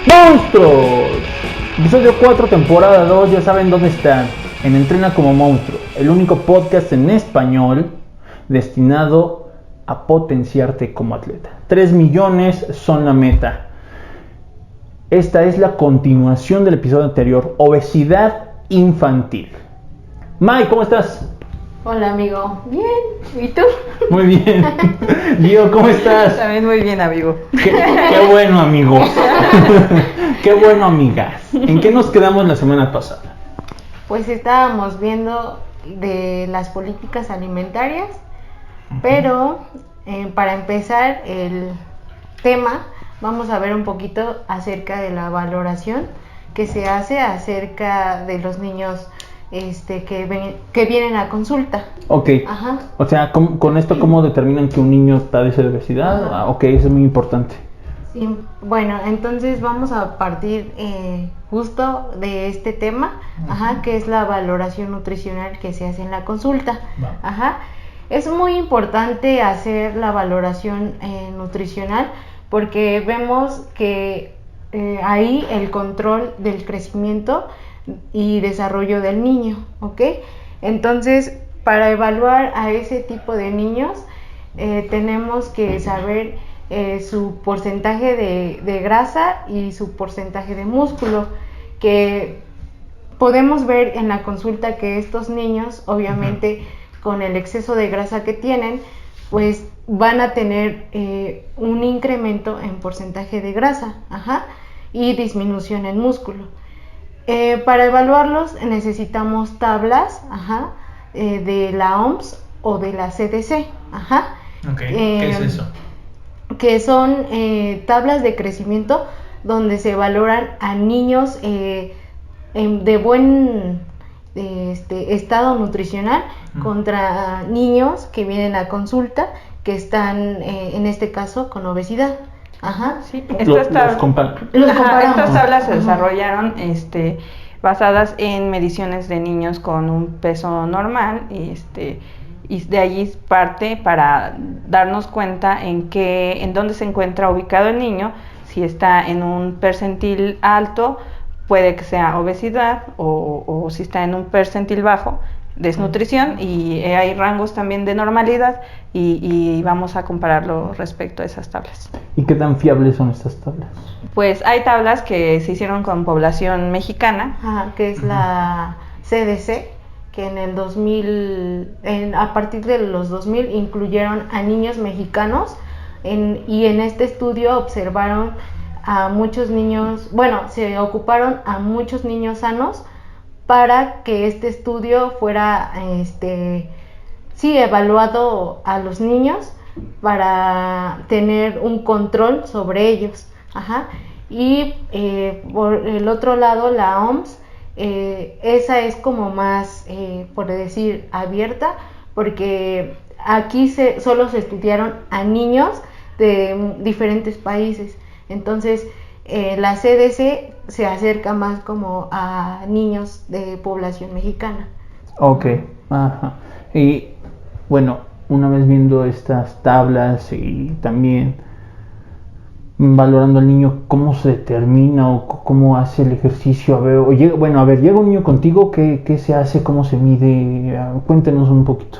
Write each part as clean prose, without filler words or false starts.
¡Monstruos! Episodio 4, temporada 2, ya saben dónde están. En Entrena como Monstruo, el único podcast en español destinado a potenciarte como atleta. 3 millones son la meta. Esta es la continuación del episodio anterior, obesidad infantil. Mai, ¿cómo estás? Hola amigo, bien, ¿y tú? Muy bien. Gio, ¿cómo estás? También muy bien, amigo. Qué bueno, amigos. Qué bueno, amigas. ¿En qué nos quedamos la semana pasada? Pues estábamos viendo de las políticas alimentarias, pero para empezar el tema, vamos a ver un poquito acerca de la valoración que se hace acerca de los niños que vienen a consulta. Ok. Ajá. O sea, con esto, ¿cómo determinan que un niño padece de obesidad? Ajá. Ok, eso es muy importante. Sí, bueno, entonces vamos a partir justo de este tema, ajá, que es la valoración nutricional que se hace en la consulta. Va. Ajá. Es muy importante hacer la valoración nutricional porque vemos que ahí el control del crecimiento y desarrollo del niño, ¿ok? Entonces, para evaluar a ese tipo de niños, tenemos que saber su porcentaje de grasa y su porcentaje de músculo, que podemos ver en la consulta que estos niños, obviamente, con el exceso de grasa que tienen, pues van a tener un incremento en porcentaje de grasa, ajá, y disminución en músculo. Para evaluarlos necesitamos tablas, ajá, de la OMS o de la CDC, ajá. Okay. ¿Qué es eso? Que son tablas de crecimiento donde se valoran a niños de buen estado nutricional contra niños que vienen a consulta que están en este caso con obesidad. Ajá. Sí, Los comparamos. Estas tablas se desarrollaron basadas en mediciones de niños con un peso normal y de allí parte para darnos cuenta en dónde se encuentra ubicado el niño. Si está en un percentil alto, puede que sea obesidad, o si está en un percentil bajo, desnutrición, y hay rangos también de normalidad, y vamos a compararlo respecto a esas tablas. ¿Y qué tan fiables son estas tablas? Pues hay tablas que se hicieron con población mexicana. Ajá, que es la CDC, que en el 2000, a partir de los 2000 incluyeron a niños mexicanos y en este estudio observaron a muchos niños, bueno, se ocuparon a muchos niños sanos para que este estudio fuera evaluado a los niños para tener un control sobre ellos. Ajá. Y por el otro lado, la OMS, esa es como más, por decir, abierta, porque aquí solo se estudiaron a niños de diferentes países. Entonces, la CDC se acerca más como a niños de población mexicana. Ok, ajá. Y bueno, una vez viendo estas tablas y también valorando al niño, ¿cómo se determina o cómo hace el ejercicio? A ver, llega un niño contigo, ¿qué se hace? ¿Cómo se mide? Cuéntenos un poquito.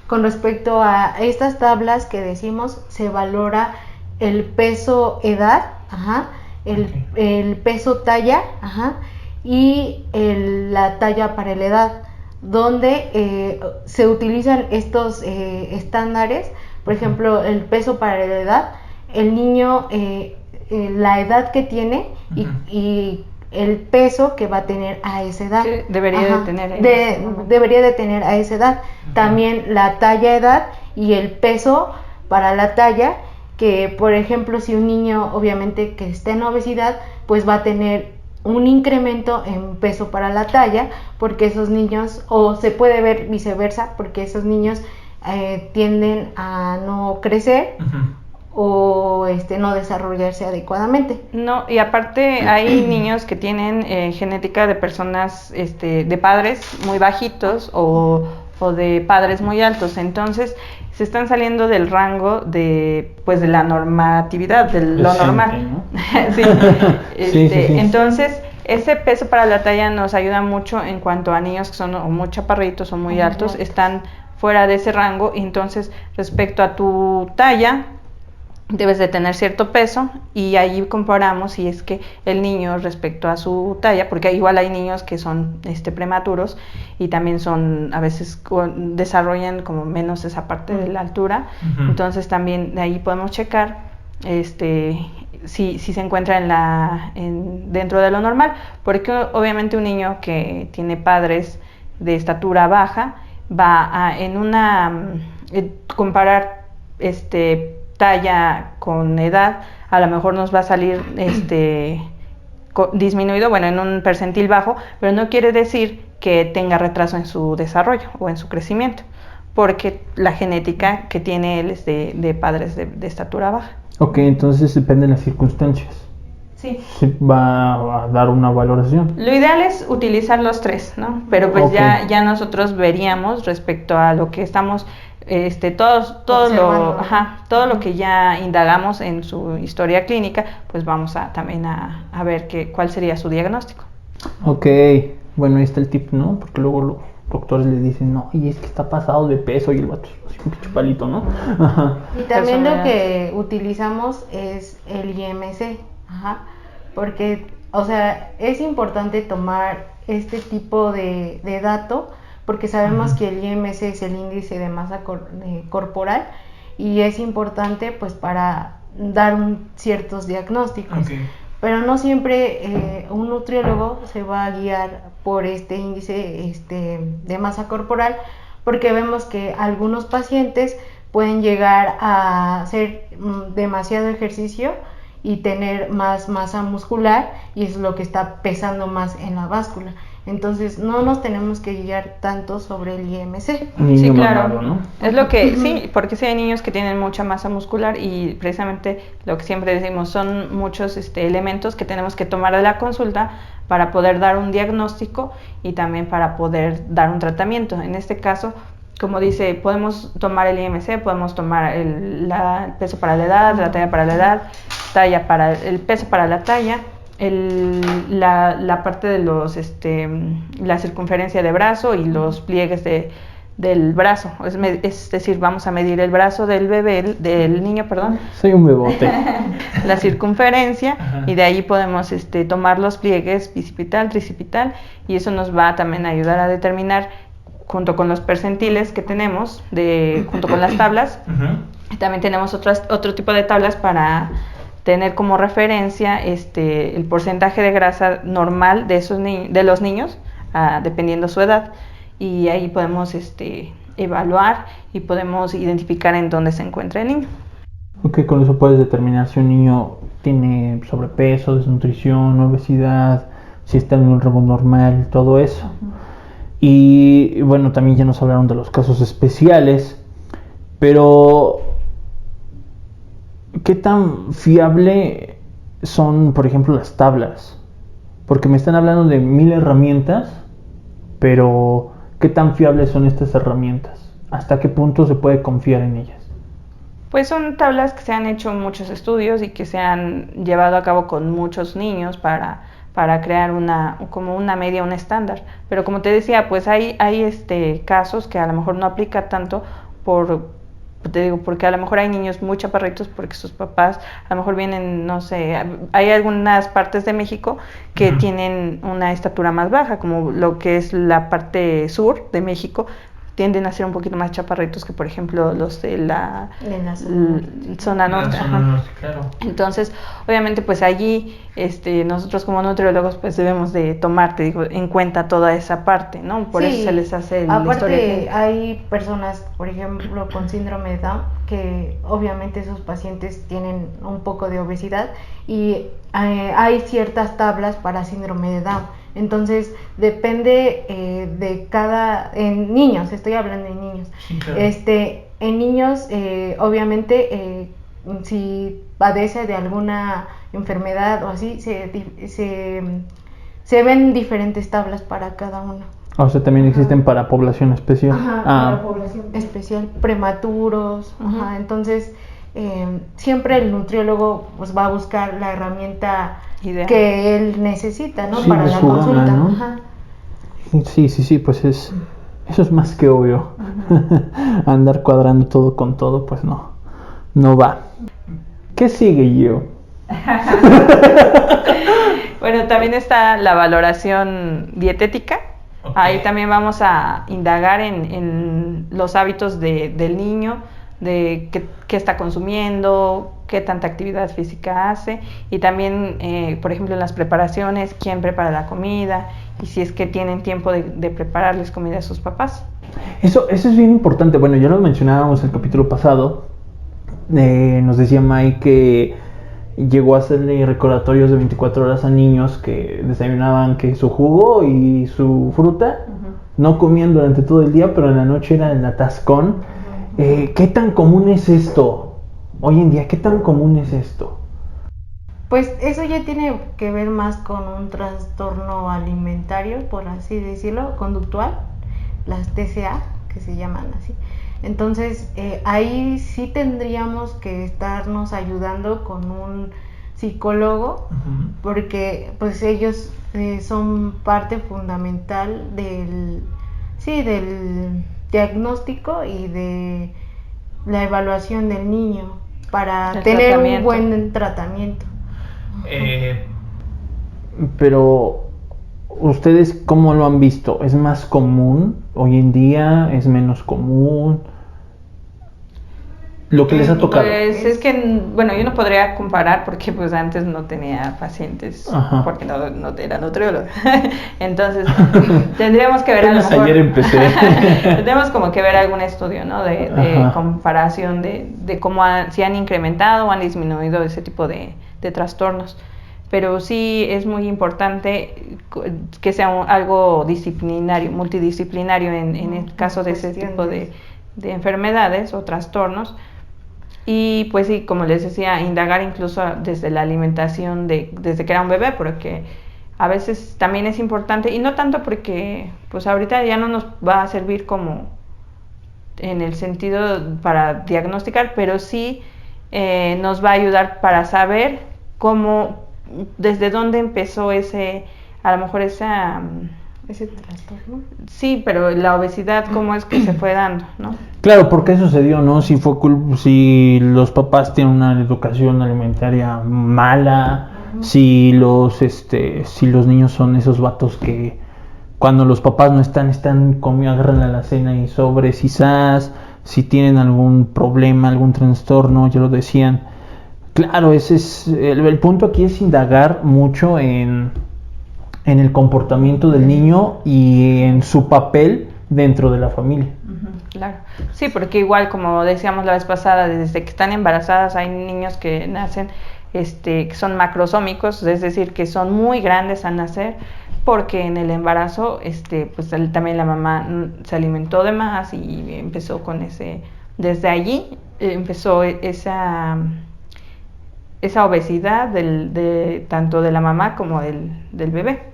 Con respecto a estas tablas que decimos, se valora el peso edad, ajá, el peso talla, ajá, y la talla para la edad, donde se utilizan estos estándares. Por ejemplo, el peso para la edad, el niño, la edad que tiene y el peso que va a tener a esa edad. Debería de tener. Debería de tener a esa edad. También la talla edad y el peso para la talla, que por ejemplo si un niño obviamente que está en obesidad, pues va a tener un incremento en peso para la talla, porque esos niños, o se puede ver viceversa, porque esos niños tienden a no crecer o no desarrollarse adecuadamente. No, y aparte hay niños que tienen genética de personas, de padres muy bajitos o o de padres muy altos. Entonces se están saliendo del rango de la normatividad, de lo Decente, normal. ¿no? Sí. Sí. Entonces ese peso para la talla nos ayuda mucho en cuanto a niños que son o muy chaparritos o muy altos, están fuera de ese rango. Y entonces, respecto a tu talla, debes de tener cierto peso, y ahí comparamos si es que el niño respecto a su talla, porque igual hay niños que son prematuros y también son a veces desarrollan como menos esa parte de la altura. Entonces también de ahí podemos checar si se encuentra dentro de lo normal, porque obviamente un niño que tiene padres de estatura baja va a comparar talla con edad, a lo mejor nos va a salir disminuido, bueno, en un percentil bajo, pero no quiere decir que tenga retraso en su desarrollo o en su crecimiento, porque la genética que tiene él es de padres de estatura baja. Ok, entonces depende de las circunstancias. Sí. Se va a dar una valoración. Lo ideal es utilizar los tres, ¿no? Pero pues Ok. ya nosotros veríamos respecto a lo que estamos, todo lo que ya indagamos en su historia clínica, pues vamos también a ver cuál sería su diagnóstico. Ok, bueno, ahí está el tip, ¿no? Porque luego los doctores le dicen, no, y es que está pasado de peso, y el vato es así un pinche palito, ¿no? Ajá. Y también lo que utilizamos es el IMC, porque, o sea, es importante tomar este tipo de dato, porque sabemos que el IMC es el índice de masa corporal, y es importante pues para dar ciertos diagnósticos. Okay. Pero no siempre un nutriólogo se va a guiar por este índice de masa corporal, porque vemos que algunos pacientes pueden llegar a hacer demasiado ejercicio y tener más masa muscular, y es lo que está pesando más en la báscula. Entonces no nos tenemos que guiar tanto sobre el IMC. Sí, claro, ¿no? Es lo que, sí, porque sí hay niños que tienen mucha masa muscular, y precisamente lo que siempre decimos, son muchos elementos que tenemos que tomar de la consulta para poder dar un diagnóstico y también para poder dar un tratamiento. En este caso, como dice, podemos tomar el IMC, podemos tomar el peso para la edad, la talla para la edad, el peso para la talla, la parte de la circunferencia de brazo y los pliegues del brazo, es decir, vamos a medir el brazo del niño, perdón. Soy un bebote. La circunferencia. Ajá. Y de ahí podemos tomar los pliegues bicipital, tricipital, y eso nos va también a ayudar a determinar, junto con los percentiles que tenemos, junto con las tablas. Uh-huh. También tenemos otro tipo de tablas para tener como referencia el porcentaje de grasa normal de los niños, dependiendo su edad, y ahí podemos evaluar y podemos identificar en dónde se encuentra el niño. Ok, con eso puedes determinar si un niño tiene sobrepeso, desnutrición, obesidad, si está en un rango normal, todo eso. Uh-huh. Y bueno, también ya nos hablaron de los casos especiales, pero ¿qué tan fiable son, por ejemplo, las tablas? Porque me están hablando de 1000 herramientas, pero ¿qué tan fiables son estas herramientas? ¿Hasta qué punto se puede confiar en ellas? Pues son tablas que se han hecho muchos estudios y que se han llevado a cabo con muchos niños para crear como una media, un estándar. Pero como te decía, pues hay casos que a lo mejor no aplica tanto porque a lo mejor hay niños muy chaparritos porque sus papás a lo mejor vienen, no sé, hay algunas partes de México que uh-huh. tienen una estatura más baja, como lo que es la parte sur de México, tienden a ser un poquito más chaparritos que, por ejemplo, los de la zona norte. Claro. Entonces, obviamente, pues allí nosotros como nutriólogos pues debemos de tomar, en cuenta toda esa parte, ¿no? Por eso se les hace aparte hay personas, por ejemplo, con síndrome de Down, que obviamente esos pacientes tienen un poco de obesidad, y hay ciertas tablas para síndrome de Down. Entonces depende en niños, estoy hablando de niños. Sí, claro. En niños obviamente si padece de alguna enfermedad o así, se ven diferentes tablas para cada uno. O sea, también existen para población especial. Ajá, para población especial, prematuros. Ajá, entonces, siempre el nutriólogo pues va a buscar la herramienta Ideal. que él necesita, ¿no? Sí, Para de la su gama, consulta. ¿no? Ajá. Sí, pues eso es más que obvio. Andar cuadrando todo con todo, pues no va. ¿Qué sigue, yo? Bueno, también está la valoración dietética. Ok. Ahí también vamos a indagar en los hábitos del niño, de qué está consumiendo, qué tanta actividad física hace, y también, por ejemplo, en las preparaciones, quién prepara la comida, y si es que tienen tiempo de prepararles comida a sus papás. Eso es bien importante. Bueno, ya lo mencionábamos en el capítulo pasado. Nos decía Mike que llegó a hacerle recordatorios de 24 horas a niños que desayunaban que su jugo y su fruta. No comían durante todo el día, pero en la noche era el atascón. ¿Qué tan común es esto? Hoy en día, ¿qué tan común es esto? Pues eso ya tiene que ver más con un trastorno alimentario, por así decirlo, conductual, las TCA, que se llaman así. Entonces, ahí sí tendríamos que estarnos ayudando con un psicólogo, porque pues ellos son parte fundamental del diagnóstico y de la evaluación del niño para tener un buen tratamiento. Pero ¿ustedes cómo lo han visto? ¿Es más común hoy en día? ¿Es menos común? Lo que les ha tocado. Pues es que, bueno, yo no podría comparar porque pues antes no tenía pacientes. Ajá. Porque no era nutrióloga. Entonces tendríamos que ver a lo mejor, ayer empecé. tendríamos como que ver algún estudio, ¿no? De comparación de cómo si han incrementado o han disminuido ese tipo de trastornos. Pero sí es muy importante que sea algo disciplinario, multidisciplinario en el caso de ese tipo de enfermedades o trastornos. Y pues sí, como les decía, indagar incluso desde la alimentación desde que era un bebé, porque a veces también es importante, y no tanto porque pues ahorita ya no nos va a servir como en el sentido para diagnosticar, pero sí nos va a ayudar para saber cómo, desde dónde empezó a lo mejor ese trastorno. Sí, pero la obesidad, cómo es que se fue dando, ¿no? Claro, ¿por qué sucedió, no? Si los papás tienen una educación alimentaria mala, si los niños son esos vatos que cuando los papás no están comiendo, agarran la alacena y sobres y si tienen algún problema, algún trastorno, ya lo decían. Claro, ese es el punto aquí, es indagar mucho en el comportamiento del niño y en su papel dentro de la familia. Claro, sí, porque igual como decíamos la vez pasada, desde que están embarazadas hay niños que nacen que son macrosómicos, es decir, que son muy grandes al nacer, porque en el embarazo pues también la mamá se alimentó de más y empezó con desde allí empezó esa obesidad tanto de la mamá como del bebé.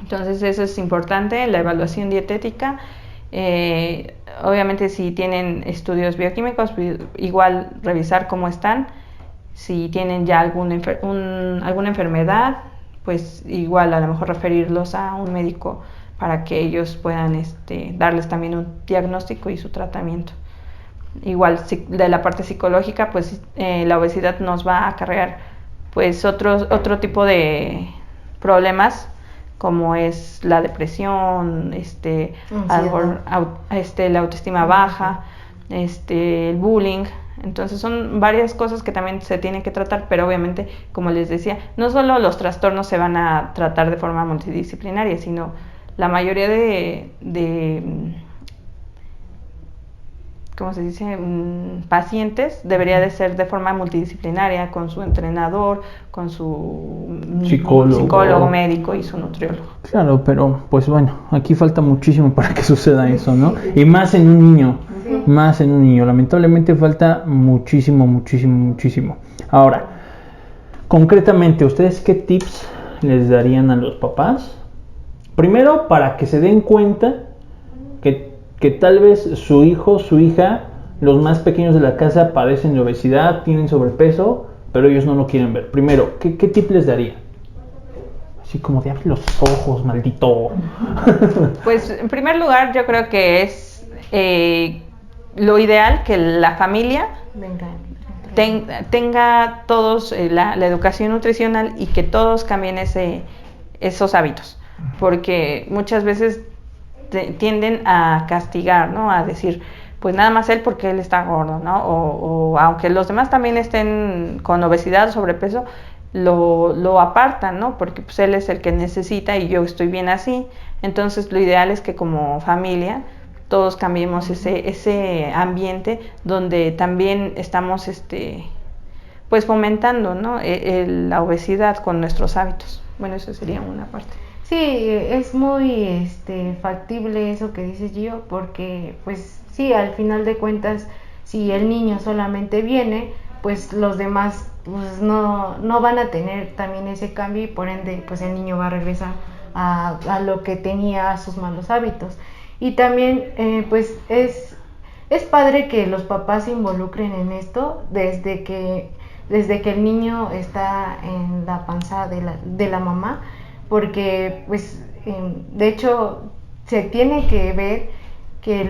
Entonces eso es importante, la evaluación dietética. Obviamente si tienen estudios bioquímicos, igual revisar cómo están. Si tienen ya alguna enfermedad, pues igual a lo mejor referirlos a un médico para que ellos puedan darles también un diagnóstico y su tratamiento. Igual de la parte psicológica, pues la obesidad nos va a acarrear pues otro tipo de problemas, como es la depresión, a lo mejor, la autoestima baja, el bullying. Entonces son varias cosas que también se tienen que tratar, pero obviamente, como les decía, no solo los trastornos se van a tratar de forma multidisciplinaria, sino la mayoría de ¿cómo se dice? Pacientes debería de ser de forma multidisciplinaria, con su entrenador, con su psicólogo, médico y su nutriólogo. Claro, pero pues bueno, aquí falta muchísimo para que suceda eso, ¿no? Y más en un niño, lamentablemente falta muchísimo. Ahora, concretamente, ¿ustedes qué tips les darían a los papás Primero, para que se den cuenta que tal vez su hijo, su hija, los más pequeños de la casa padecen de obesidad, tienen sobrepeso, pero ellos no lo quieren ver. Primero, ¿qué tip les daría? Así como de abre los ojos, maldito. Pues en primer lugar yo creo que es lo ideal que la familia tenga todos la educación nutricional y que todos cambien esos hábitos, porque muchas veces tienden a castigar, ¿no? A decir, pues nada más él porque él está gordo, ¿no? O aunque los demás también estén con obesidad o sobrepeso, lo apartan, ¿no? Porque pues él es el que necesita y yo estoy bien así. Entonces lo ideal es que como familia todos cambiemos ese ambiente donde también estamos pues fomentando, ¿no? La obesidad con nuestros hábitos. Bueno, eso sería una parte. Sí, es muy factible eso que dices, Gio, porque pues sí, al final de cuentas, si el niño solamente viene, pues los demás pues no van a tener también ese cambio y por ende pues el niño va a regresar a lo que tenía, a sus malos hábitos. Y también pues es padre que los papás se involucren en esto desde que el niño está en la panza de la mamá, porque pues de hecho se tiene que ver que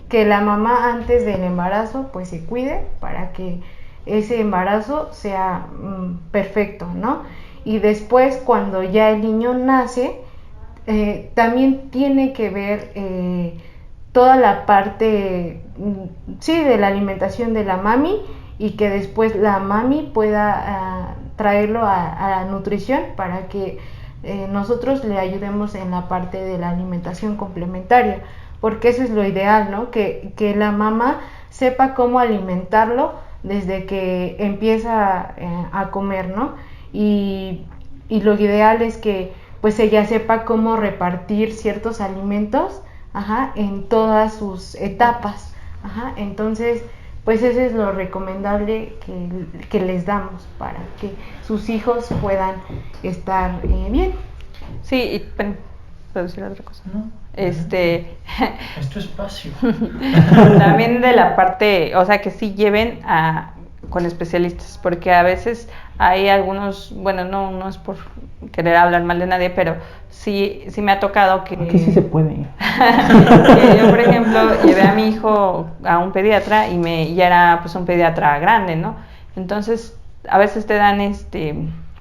que la mamá antes del embarazo pues se cuide para que ese embarazo sea perfecto, ¿no? Y después cuando ya el niño nace también tiene que ver toda la parte sí de la alimentación de la mami y que después la mami pueda traerlo a la nutrición para que nosotros le ayudemos en la parte de la alimentación complementaria, porque eso es lo ideal, ¿no? Que la mamá sepa cómo alimentarlo desde que empieza a comer, ¿no? Y lo ideal es que pues ella sepa cómo repartir ciertos alimentos, en todas sus etapas, entonces pues eso es lo recomendable que les damos para que sus hijos puedan estar bien. Sí, y ¿puedo decir otra cosa? ¿No? Es tu espacio. También de la parte, o sea, que sí lleven con especialistas, porque a veces hay algunos, bueno, no es por querer hablar mal de nadie, pero sí me ha tocado que... Aquí sí se puede. Que yo, por ejemplo, llevé a mi hijo a un pediatra y ya era pues un pediatra grande, ¿no? Entonces, a veces te dan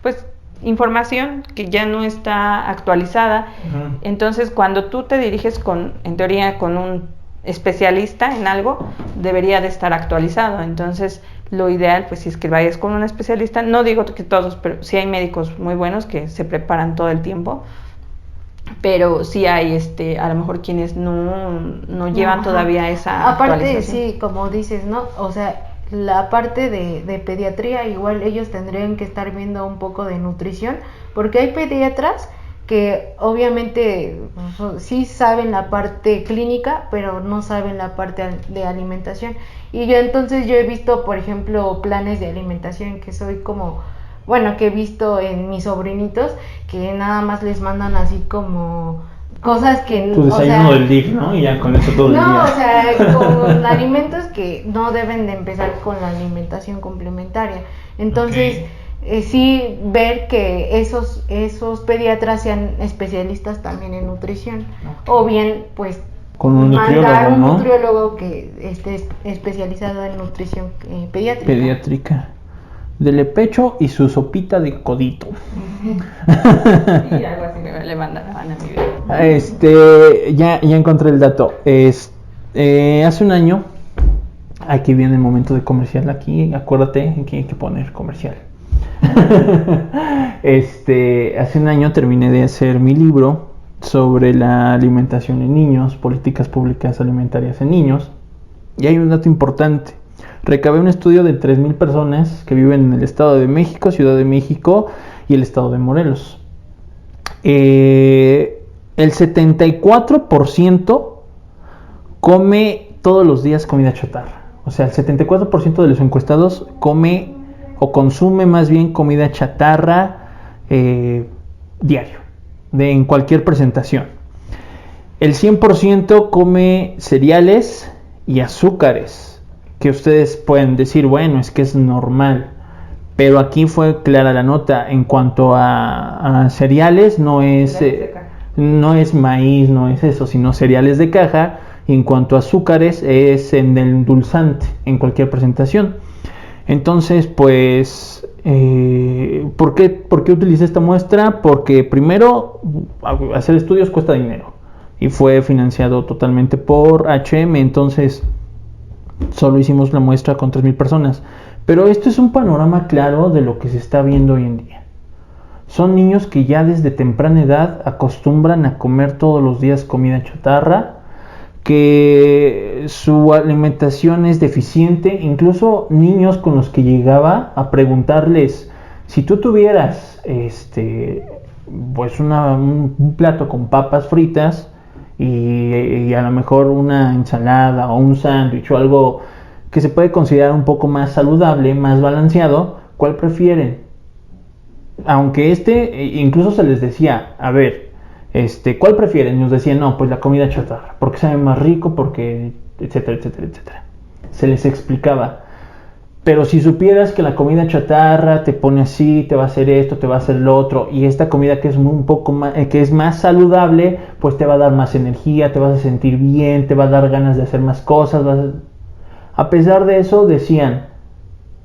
pues información que ya no está actualizada. Uh-huh. Entonces, cuando tú te diriges en teoría con un especialista en algo, debería de estar actualizado. Entonces, lo ideal, pues si es que vayas con un especialista, no digo que todos, pero sí hay médicos muy buenos que se preparan todo el tiempo, pero sí hay a lo mejor quienes no llevan todavía esa aparte, sí, como dices, ¿no? O sea, la parte de pediatría, igual ellos tendrían que estar viendo un poco de nutrición, porque hay pediatras que obviamente sí saben la parte clínica, pero no saben la parte de alimentación. Y yo he visto, por ejemplo, planes de alimentación que que he visto en mis sobrinitos, que nada más les mandan así como cosas que... Tu desayuno del DIF, ¿no? Y ya con eso todo el día. No, o sea, con alimentos que no deben de empezar con la alimentación complementaria. Entonces... Okay. Sí ver que esos pediatras sean especialistas también en nutrición, okay. O bien pues con un mandar un ¿no? nutriólogo que esté especializado en nutrición pediátrica. Dele pecho y su sopita de codito. Sí, algo así le mandaban a mi vida. Ya encontré el dato. Hace un año, aquí viene el momento de comercial. Aquí, acuérdate que hay que poner comercial. Hace un año terminé de hacer mi libro sobre la alimentación en niños, políticas públicas alimentarias en niños, y hay un dato importante. Recabé un estudio de 3,000 personas que viven en el Estado de México, Ciudad de México y el Estado de Morelos. El 74% come todos los días comida chatarra. O sea, el 74% de los encuestados come o consume más bien comida chatarra diario, en cualquier presentación. El 100% come cereales y azúcares, que ustedes pueden decir, bueno, es que es normal. Pero aquí fue clara la nota. En cuanto a cereales, no es maíz, no es eso, sino cereales de caja. Y en cuanto a azúcares, es en el endulzante, en cualquier presentación. Entonces, pues, ¿por qué utilicé esta muestra? Porque primero, hacer estudios cuesta dinero. Y fue financiado totalmente por H&M. Entonces, solo hicimos la muestra con 3,000 personas. Pero esto es un panorama claro de lo que se está viendo hoy en día. Son niños que ya desde temprana edad acostumbran a comer todos los días comida chatarra, que su alimentación es deficiente. Incluso niños con los que llegaba a preguntarles, si tú tuvieras pues un plato con papas fritas y a lo mejor una ensalada o un sándwich o algo que se puede considerar un poco más saludable, más balanceado, ¿cuál prefieren? Aunque incluso se les decía, a ver, ¿cuál prefieren? Y nos decían, no, pues la comida chatarra, porque sabe más rico, porque etcétera, etcétera, etcétera. Se les explicaba. Pero si supieras que la comida chatarra te pone así, te va a hacer esto, te va a hacer lo otro, y esta comida que es un poco más, que es más saludable, pues te va a dar más energía, te vas a sentir bien, te va a dar ganas de hacer más cosas. A pesar de eso decían,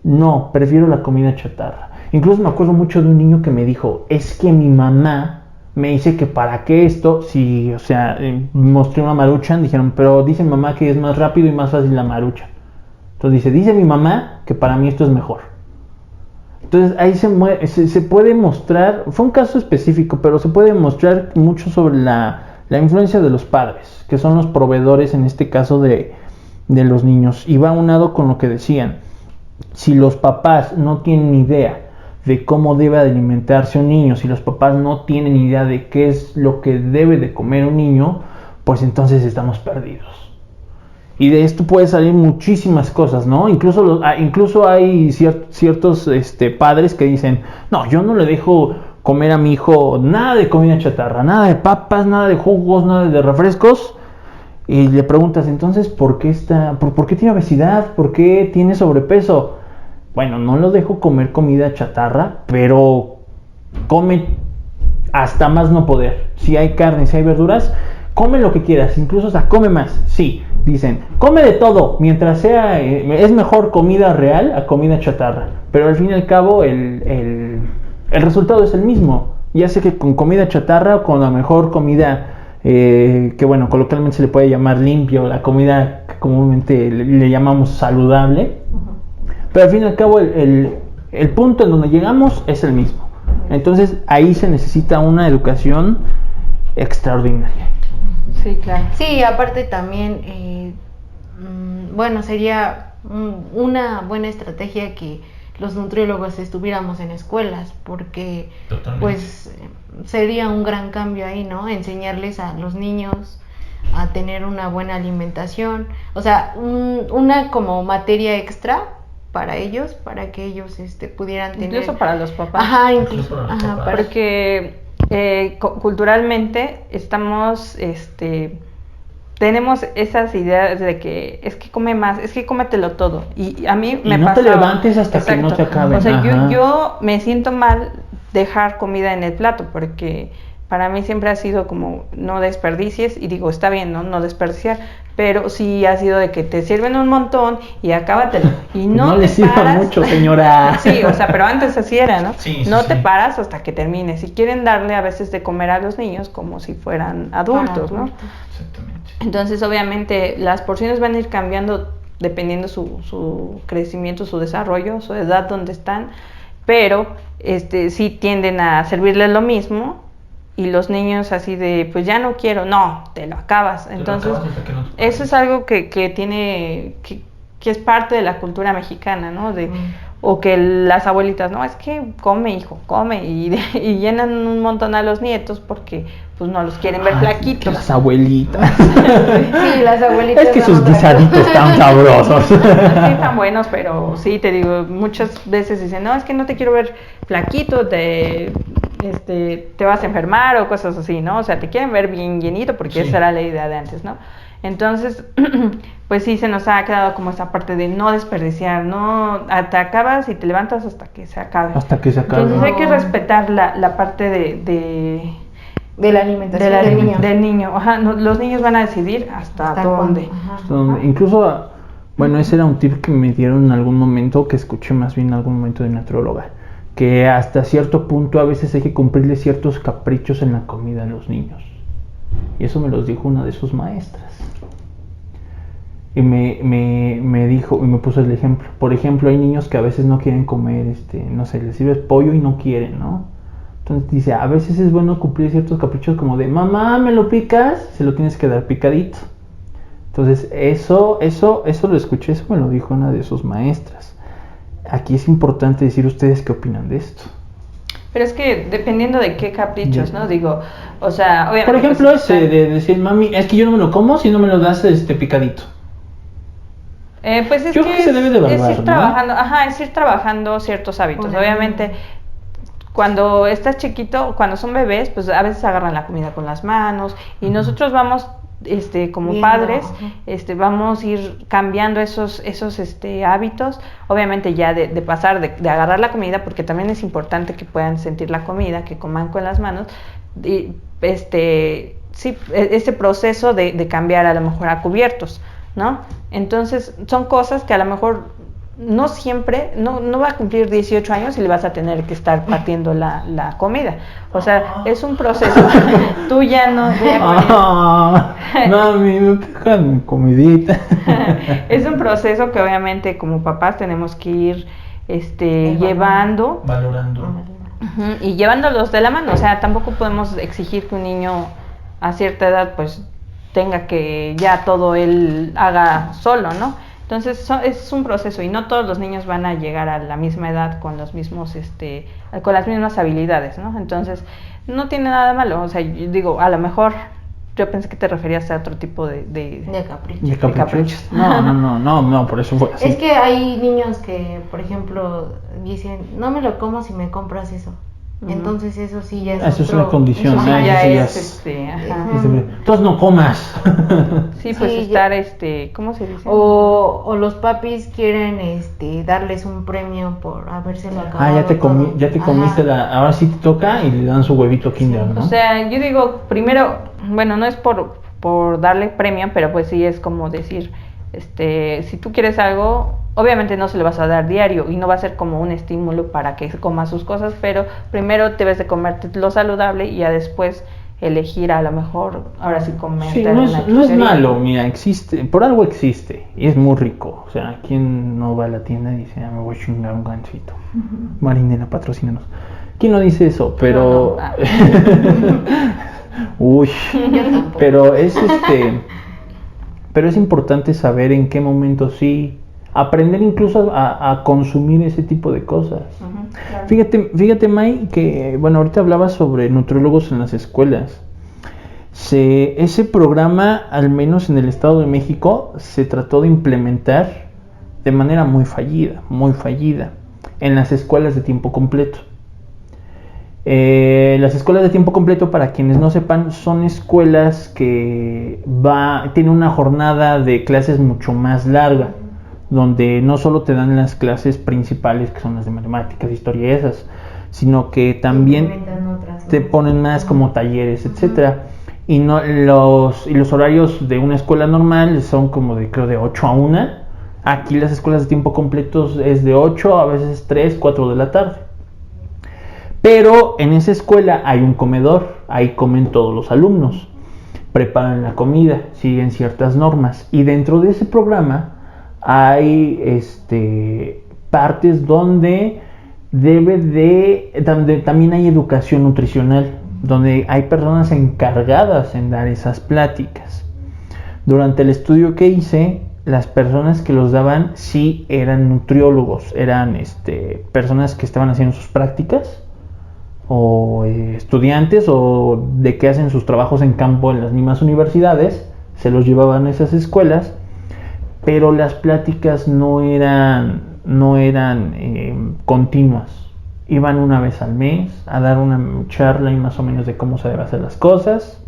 no, prefiero la comida chatarra. Incluso me acuerdo mucho de un niño que me dijo, es que mi mamá me dice que para qué esto, si, o sea, mostré una Maruchan, dijeron, pero dice mamá que es más rápido y más fácil la Maruchan. Entonces dice mi mamá que para mí esto es mejor. Entonces ahí se puede mostrar, fue un caso específico, pero se puede mostrar mucho sobre la influencia de los padres, que son los proveedores en este caso de los niños. Y va aunado con lo que decían, si los papás no tienen idea de cómo debe alimentarse un niño, si los papás no tienen idea de qué es lo que debe de comer un niño, pues entonces estamos perdidos. Y de esto puede salir muchísimas cosas, ¿no? Incluso hay ciertos padres que dicen, no, yo no le dejo comer a mi hijo nada de comida chatarra, nada de papas, nada de jugos, nada de refrescos. Y le preguntas, entonces, ¿por qué tiene obesidad? ¿Por qué tiene sobrepeso? Bueno, no lo dejo comer comida chatarra, pero come hasta más no poder. Si hay carne, si hay verduras, come lo que quieras, incluso hasta come más. Sí, dicen, come de todo, mientras sea, es mejor comida real a comida chatarra. Pero al fin y al cabo, el resultado es el mismo. Ya sé que con comida chatarra o con la mejor comida, que bueno, coloquialmente se le puede llamar limpio, la comida que comúnmente le llamamos saludable, pero al fin y al cabo el punto en donde llegamos es el mismo. Entonces ahí se necesita una educación extraordinaria. Sí, claro. Sí, aparte también, bueno, sería una buena estrategia que los nutriólogos estuviéramos en escuelas, porque totalmente, pues sería un gran cambio ahí, ¿no? Enseñarles a los niños a tener una buena alimentación, o sea, una como materia extra para ellos, para que ellos pudieran tener... Incluso para los papás. Ajá, incluso para los papás. Porque culturalmente estamos, tenemos esas ideas de que es que come más, es que cómetelo todo. Y a mí me pasa... no te levantes hasta exacto, que no se acabe. O sea, yo me siento mal dejar comida en el plato, porque para mí siempre ha sido como no desperdicies, y digo, está bien, no desperdiciar, pero sí ha sido de que te sirven un montón y acábatelo. Y no le sirva mucho, señora. Sí, o sea, pero antes así era, ¿no? Sí, no te paras hasta que termines. Y quieren darle a veces de comer a los niños como si fueran adultos, ¿no? Exactamente. Entonces, obviamente, las porciones van a ir cambiando dependiendo su crecimiento, su desarrollo, su edad donde están, pero sí tienden a servirles lo mismo. Y los niños así de, pues ya no quiero, no, te lo acabas. Entonces, eso es algo que tiene, que es parte de la cultura mexicana, ¿no? O que las abuelitas, no, es que come, hijo, come. Y llenan un montón a los nietos porque pues no los quieren ver flaquitos. Las abuelitas. Sí, las abuelitas. Es que sus guisaditos están sabrosos. Sí, están buenos, pero sí, te digo, muchas veces dicen, no, es que no te quiero ver flaquito, te vas a enfermar o cosas así, ¿no? O sea, te quieren ver bien llenito porque Sí. esa era la idea de antes, ¿no? Entonces, pues sí se nos ha quedado como esa parte de no desperdiciar, no te acabas y te levantas hasta que se acabe. Hasta que se acabe. Entonces hay que respetar la parte De la alimentación del del niño. Del niño. Ajá, los niños van a decidir hasta dónde. cuándo. Incluso, bueno, ese era un tip que me dieron en algún momento, que escuché más bien en algún momento de nutrióloga, que hasta cierto punto a veces hay que cumplirle ciertos caprichos en la comida a los niños. Y eso me los dijo una de sus maestras. Y me dijo, y me puso el ejemplo. Por ejemplo, hay niños que a veces no quieren comer, no sé, les sirves pollo y no quieren, ¿no? Entonces dice, a veces es bueno cumplir ciertos caprichos como de, mamá, ¿me lo picas? Se lo tienes que dar picadito. Entonces, eso lo escuché, eso me lo dijo una de sus maestras. Aquí es importante decir ustedes qué opinan de esto. Pero es que dependiendo de qué caprichos, ¿no? Digo, o sea, obviamente... Por ejemplo, pues, ese de decir, mami, es que yo no me lo como si no me lo das picadito. pues es Yo creo que se debe de evaluar, es ir ¿no? trabajando, ajá, es ir trabajando ciertos hábitos. Hola. Obviamente, cuando estás chiquito, cuando son bebés, pues a veces agarran la comida con las manos y nosotros vamos, como Viendo, padres, ajá. vamos a ir cambiando esos hábitos. Obviamente ya de pasar de agarrar la comida, porque también es importante que puedan sentir la comida, que coman con las manos. Y sí, ese proceso de cambiar a lo mejor a cubiertos, ¿no? Entonces, son cosas que a lo mejor no siempre, no va a cumplir 18 años y le vas a tener que estar partiendo la comida. O sea, es un proceso. Tú ya no... Mami, me pegan mi comidita. Es un proceso que obviamente como papás tenemos que ir llevando. Valorando. Ujú, y llevándolos de la mano. O sea, tampoco podemos exigir que un niño a cierta edad pues tenga que ya todo él haga solo, ¿no? Entonces es un proceso y no todos los niños van a llegar a la misma edad con los mismos, con las mismas habilidades, ¿no? Entonces no tiene nada de malo. O sea, yo digo, a lo mejor yo pensé que te referías a otro tipo de capricho. ¿De caprichos? caprichos. No, por eso fue así. Es que hay niños que, por ejemplo, dicen, no me lo como si me compras eso. Ujú. Entonces eso sí ya es Eso es otro- una condición, eso ¿no? Ajá, sí ya sí, es, ajá. Ujú. Entonces no comas. Sí, pues Sí, estar, ¿cómo se dice? O los papis quieren darles un premio por habérselo acabado. Ya te todo. comiste Ajá. ahora sí te toca y le dan su huevito Kinder, ¿no? O sea, yo digo, primero, bueno, no es por darle premio, pero pues sí es como decir, si tú quieres algo, obviamente no se le vas a dar diario y no va a ser como un estímulo para que coma sus cosas, pero primero debes de comerte lo saludable y ya después elegir a lo mejor, ahora sí comerte Sí, no es malo, mira, existe, por algo existe y es muy rico. O sea, ¿quién no va a la tienda y dice, me voy a chingar un gansito? Marinela, patrocínanos. ¿Quién no dice eso? Pero... Uy, Yo tampoco. pero pero es importante saber en qué momento sí, aprender incluso a consumir ese tipo de cosas. Claro. Fíjate, May, que bueno, ahorita hablabas sobre nutriólogos en las escuelas. Ese programa, al menos en el Estado de México, se trató de implementar de manera muy fallida, en las escuelas de tiempo completo. Las escuelas de tiempo completo, para quienes no sepan, son escuelas que tienen una jornada de clases mucho más larga, donde no solo te dan las clases principales, que son las de matemáticas, historia y esas, sino que también Implementan otras, ¿no? te ponen más como talleres, etcétera. Y los horarios de una escuela normal son como creo de 8 a 1. Aquí las escuelas de tiempo completo es de 8, a veces 3, 4 de la tarde. Pero en esa escuela hay un comedor, ahí comen todos los alumnos, preparan la comida, siguen ciertas normas. Y dentro de ese programa hay partes donde donde también hay educación nutricional, donde hay personas encargadas en dar esas pláticas. Durante el estudio que hice, las personas que los daban sí eran nutriólogos, eran personas que estaban haciendo sus prácticas, o estudiantes, o de que hacen sus trabajos en campo en las mismas universidades, se los llevaban a esas escuelas, pero las pláticas no eran continuas, Iban una vez al mes a dar una charla y más o menos de cómo se deben hacer las cosas,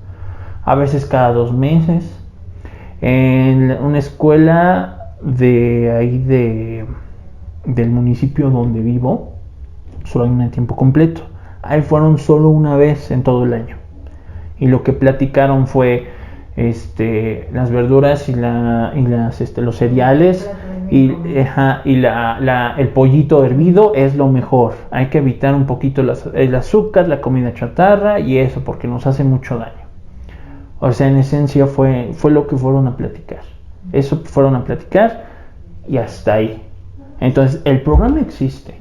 a veces cada 2 meses, en una escuela de ahí del municipio donde vivo, solo hay una de tiempo completo. Ahí fueron solo una vez en todo el año. Y lo que platicaron fue las verduras y los cereales el pollito hervido es lo mejor. Hay que evitar un poquito el azúcar, la comida chatarra y eso porque nos hace mucho daño. O sea, en esencia fue lo que fueron a platicar. Eso fueron a platicar y hasta ahí. Entonces, el programa existe.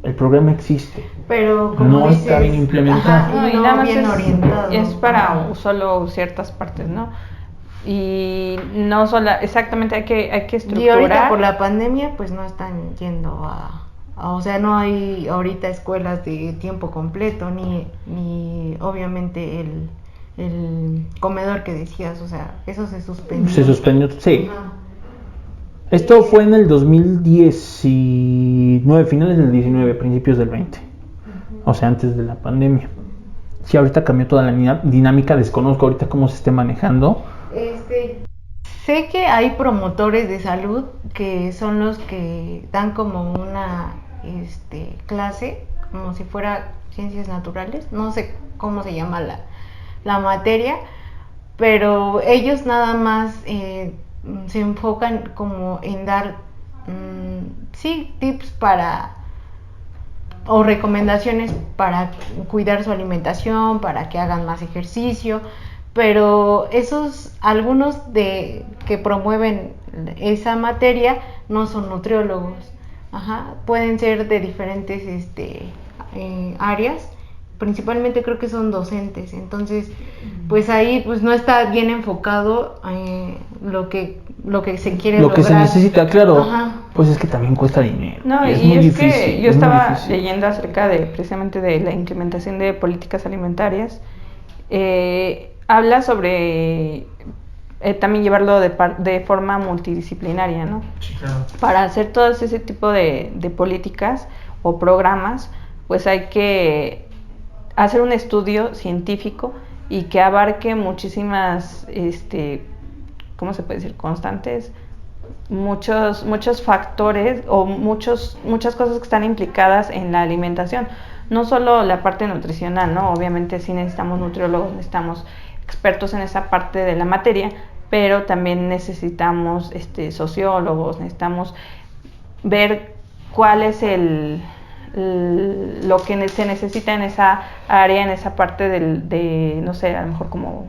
El programa existe. Pero como no dices, está bien implementado. No, y nada más bien orientado. es para solo ciertas partes, ¿no? Y no solo, exactamente hay que estructurar. Y ahorita por la pandemia pues no están yendo o sea, no hay ahorita escuelas de tiempo completo ni obviamente el comedor que decías, o sea, eso se suspendió. Se suspendió, sí. Esto fue en el 2019, finales del 19, principios del 20. O sea, antes de la pandemia. Sí, ahorita cambió toda la dinámica, desconozco ahorita cómo se esté manejando. Sé que hay promotores de salud que son los que dan como una clase, como si fuera ciencias naturales, no sé cómo se llama la materia, pero ellos nada más se enfocan como en dar tips o recomendaciones para cuidar su alimentación, para que hagan más ejercicio, pero algunos que promueven esa materia no son nutriólogos. Pueden ser de diferentes áreas, principalmente creo que son docentes, entonces pues ahí pues no está bien enfocado lo que se quiere lo lograr. Que se necesita, claro. Pues es que también cuesta dinero. No, es y muy es difícil, que yo estaba leyendo acerca precisamente de la implementación de políticas alimentarias. Habla sobre también llevarlo de forma multidisciplinaria, ¿no? Sí, claro. Para hacer todo ese tipo de políticas o programas, pues hay que hacer un estudio científico y que abarque muchísimas, ¿cómo se puede decir? Constantes, muchos factores o muchas cosas que están implicadas en la alimentación. No solo la parte nutricional, ¿no? Obviamente sí necesitamos nutriólogos, necesitamos expertos en esa parte de la materia, pero también necesitamos sociólogos, necesitamos ver cuál es lo que se necesita en esa área, en esa parte de no sé, a lo mejor como,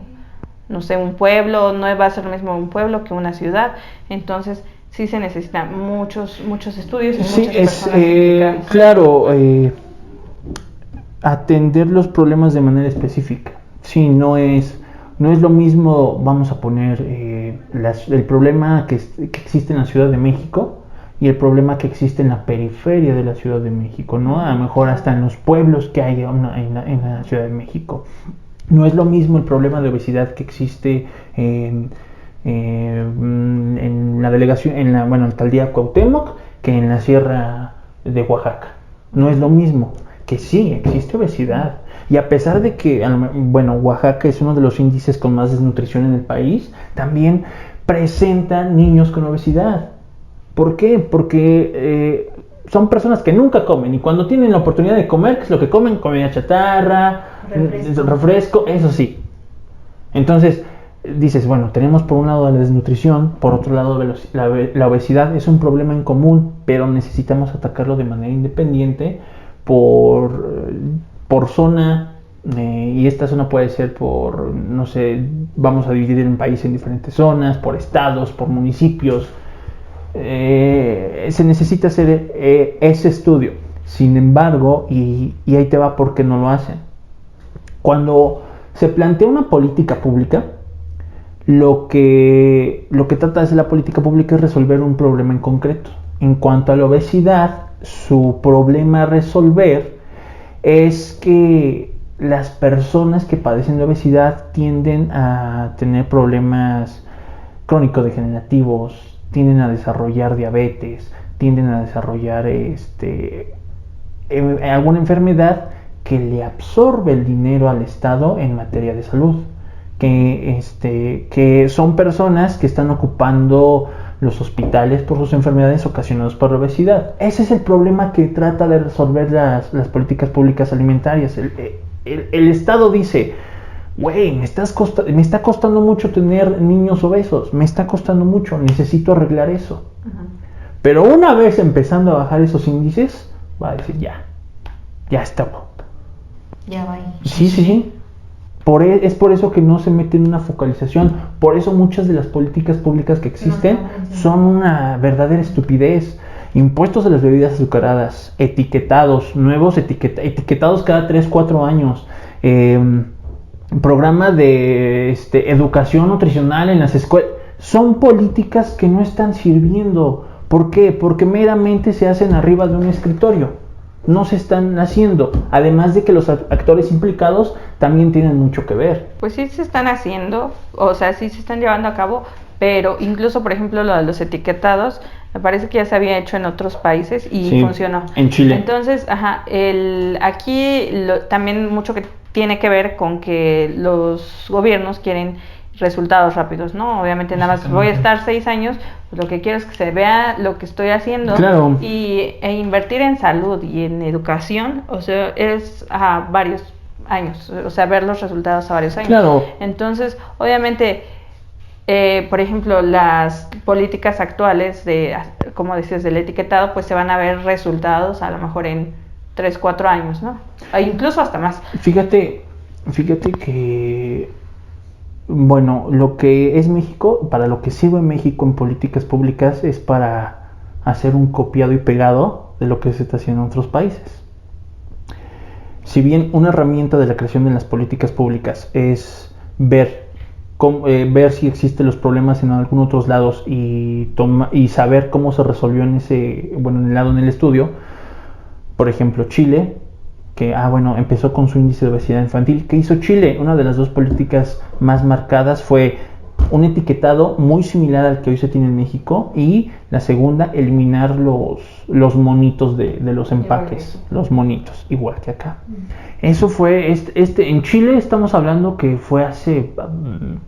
no sé, un pueblo, no va a ser lo mismo un pueblo que una ciudad, entonces sí se necesitan muchos estudios y muchas personas implicadas. Claro, atender los problemas de manera específica. Sí, no es lo mismo, vamos a poner el problema que existe en la Ciudad de México y el problema que existe en la periferia de la Ciudad de México, ¿no? A lo mejor hasta en los pueblos que hay en la Ciudad de México. No es lo mismo el problema de obesidad que existe en la delegación, en la alcaldía Cuauhtémoc, que en la Sierra de Oaxaca. No es lo mismo, que sí, existe obesidad. Y a pesar de que, Oaxaca es uno de los índices con más desnutrición en el país, también presenta niños con obesidad. ¿Por qué? Porque son personas que nunca comen y cuando tienen la oportunidad de comer, ¿qué es lo que comen? Comida chatarra, refresco, eso sí. Entonces, dices, bueno, tenemos por un lado la desnutrición, por otro lado la obesidad, es un problema en común, pero necesitamos atacarlo de manera independiente por zona, y esta zona puede ser por, no sé, vamos a dividir el país en diferentes zonas, por estados, por municipios. Se necesita hacer ese estudio. Sin embargo, y ahí te va porque no lo hacen. Cuando se plantea una política pública, lo que trata de hacer la política pública es resolver un problema en concreto. En cuanto a la obesidad, su problema a resolver es que las personas que padecen de obesidad tienden a tener problemas crónico-degenerativos, tienden a desarrollar diabetes, tienden a desarrollar alguna enfermedad que le absorbe el dinero al Estado en materia de salud, que son personas que están ocupando los hospitales por sus enfermedades ocasionadas por la obesidad. Ese es el problema que trata de resolver las políticas públicas alimentarias. El Estado dice, güey, me está costando mucho tener niños obesos, me está costando mucho, necesito arreglar eso. Pero una vez empezando a bajar esos índices, va a decir, ya está. Ya va ahí. Sí. Es por eso que no se mete en una focalización. Por eso muchas de las políticas públicas que existen son una verdadera estupidez. Impuestos a las bebidas azucaradas, etiquetados, nuevos etiquetados cada 3-4 años. Programa de educación nutricional en las escuelas. Son políticas que no están sirviendo. ¿Por qué? Porque meramente se hacen arriba de un escritorio. No se están haciendo, además de que los actores implicados también tienen mucho que ver. Pues sí se están haciendo, o sea, sí se están llevando a cabo, pero incluso, por ejemplo, lo de los etiquetados, me parece que ya se había hecho en otros países y funcionó. En Chile. Entonces, aquí también mucho que tiene que ver con que los gobiernos quieren resultados rápidos, ¿no? Obviamente nada más voy a estar 6 años, pues lo que quiero es que se vea lo que estoy haciendo. Claro. E invertir en salud y en educación, o sea, es a varios años, o sea, ver los resultados a varios años. Claro. Entonces, obviamente, por ejemplo, las políticas actuales como decías, del etiquetado, pues se van a ver resultados a lo mejor en 3-4 años, ¿no? E incluso hasta más. Fíjate que, bueno, lo que es México, para lo que sirve México en políticas públicas es para hacer un copiado y pegado de lo que se está haciendo en otros países. Si bien una herramienta de la creación de las políticas públicas es ver si existen los problemas en algunos otros lados y saber cómo se resolvió en el estudio, por ejemplo, Chile, que empezó con su índice de obesidad infantil. ¿Qué hizo Chile? Una de las dos políticas más marcadas fue un etiquetado muy similar al que hoy se tiene en México, y la segunda, eliminar los monitos de los empaques, los monitos, igual que acá. Eso fue, en Chile estamos hablando que fue hace,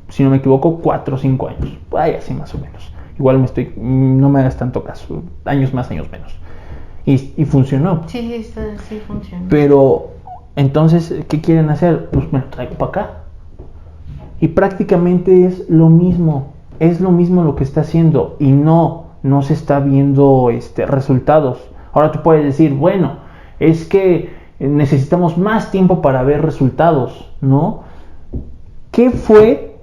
si no me equivoco, 4 o 5 años, así más o menos. Igual no me hagas tanto caso, años más, años menos. Y funcionó. Sí, funcionó. Pero, entonces, ¿qué quieren hacer? Pues me lo traigo para acá. Y prácticamente es lo mismo lo que está haciendo, y no se está viendo resultados. Ahora tú puedes decir, bueno, es que necesitamos más tiempo para ver resultados, ¿no? ¿Qué fue?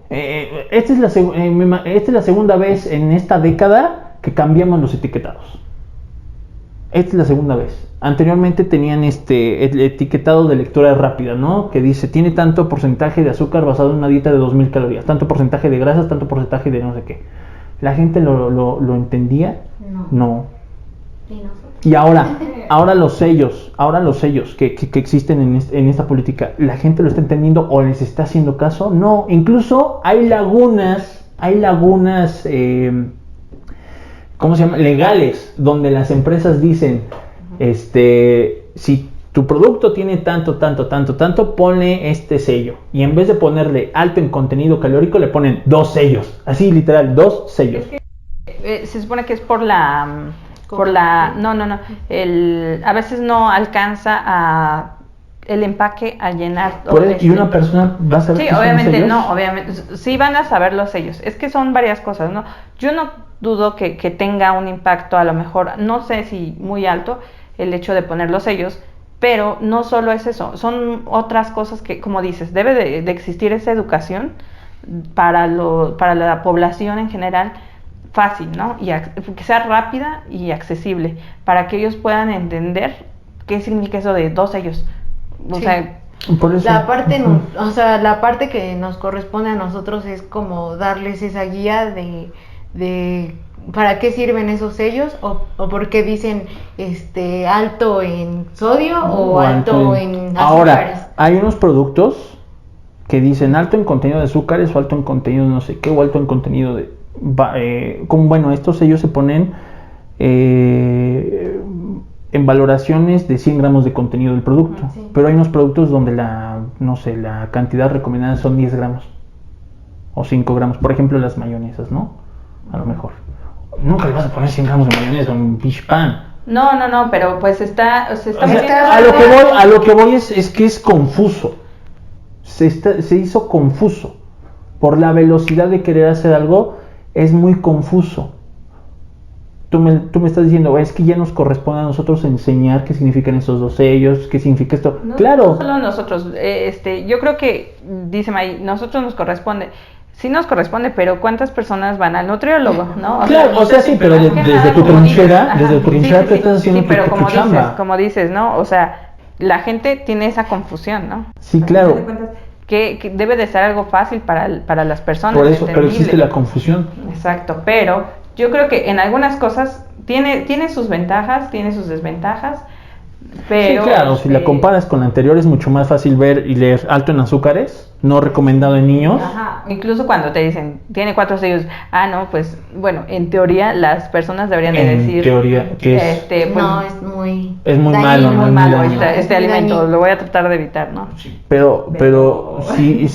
Esta es la segunda vez en esta década que cambiamos los etiquetados. Esta es la segunda vez. Anteriormente tenían el etiquetado de lectura rápida, ¿no? Que dice, tiene tanto porcentaje de azúcar basado en una dieta de 2000 calorías, tanto porcentaje de grasas, tanto porcentaje de no sé qué. ¿La gente lo entendía? No. Y ahora los sellos que existen en esta política, ¿la gente lo está entendiendo o les está haciendo caso? No. Incluso hay lagunas, ¿cómo se llama? Legales, donde las empresas dicen, si tu producto tiene tanto, ponle este sello. Y en vez de ponerle alto en contenido calórico, le ponen 2 sellos. Así, literal, 2 sellos. Es que, se supone que es por la... a veces no alcanza el empaque a llenar todo. Y una persona va a saber. Sí, obviamente no, obviamente sí van a saber los sellos. Es que son varias cosas, ¿no? Yo no dudo que tenga un impacto, a lo mejor, no sé si muy alto, el hecho de poner los sellos, pero no solo es eso, son otras cosas que, como dices, debe de existir esa educación para la población en general, fácil, ¿no? Y que sea rápida y accesible, para que ellos puedan entender qué significa eso de 2 sellos. O sea, por eso. La parte que nos corresponde a nosotros es como darles esa guía de para qué sirven esos sellos, o por qué dicen alto en sodio o alto en azúcares. Ahora, hay unos productos que dicen alto en contenido de azúcares, o alto en contenido de no sé qué, o alto en contenido de... estos sellos se ponen valoraciones de 100 gramos de contenido del producto. Sí. Pero hay unos productos donde la cantidad recomendada son 10 gramos o 5 gramos. Por ejemplo, las mayonesas, ¿no? A lo mejor. Nunca le vas a poner 100 gramos de mayonesa a un pinche pan. No, pero pues se está O sea, metiendo- a lo que voy es que es confuso. Se hizo confuso. Por la velocidad de querer hacer algo, es muy confuso. Tú me estás diciendo, es que ya nos corresponde a nosotros enseñar qué significan esos dos sellos, qué significa esto. No, Claro. no solo nosotros, yo creo que, dice May, nosotros nos corresponde. Sí nos corresponde, pero ¿cuántas personas van al nutriólogo, no? Claro, o sea, sí, pero más que desde nada, tu como trinchera, dices, desde ajá, tu trinchera te estás haciendo sí, pero tu como chamba. como dices, ¿no? O sea, la gente tiene esa confusión, ¿no? Sí, Al claro. final de cuentas, que debe de ser algo fácil para las personas. Por eso, pero entendible. existe la confusión. Exacto, pero yo creo que en algunas cosas tiene sus ventajas, tiene sus desventajas, pero... Sí, claro, si la comparas con la anterior es mucho más fácil ver y leer alto en azúcares, no recomendado en niños. Ajá, incluso cuando te dicen, tiene 4 sellos, no, pues, bueno, en teoría las personas deberían de En decir... teoría, que es- pues, No, es muy malo, dañino. ¿no? muy es malo dañino. este Muy alimento, dañino. lo voy a tratar de evitar, ¿no? Pero sí,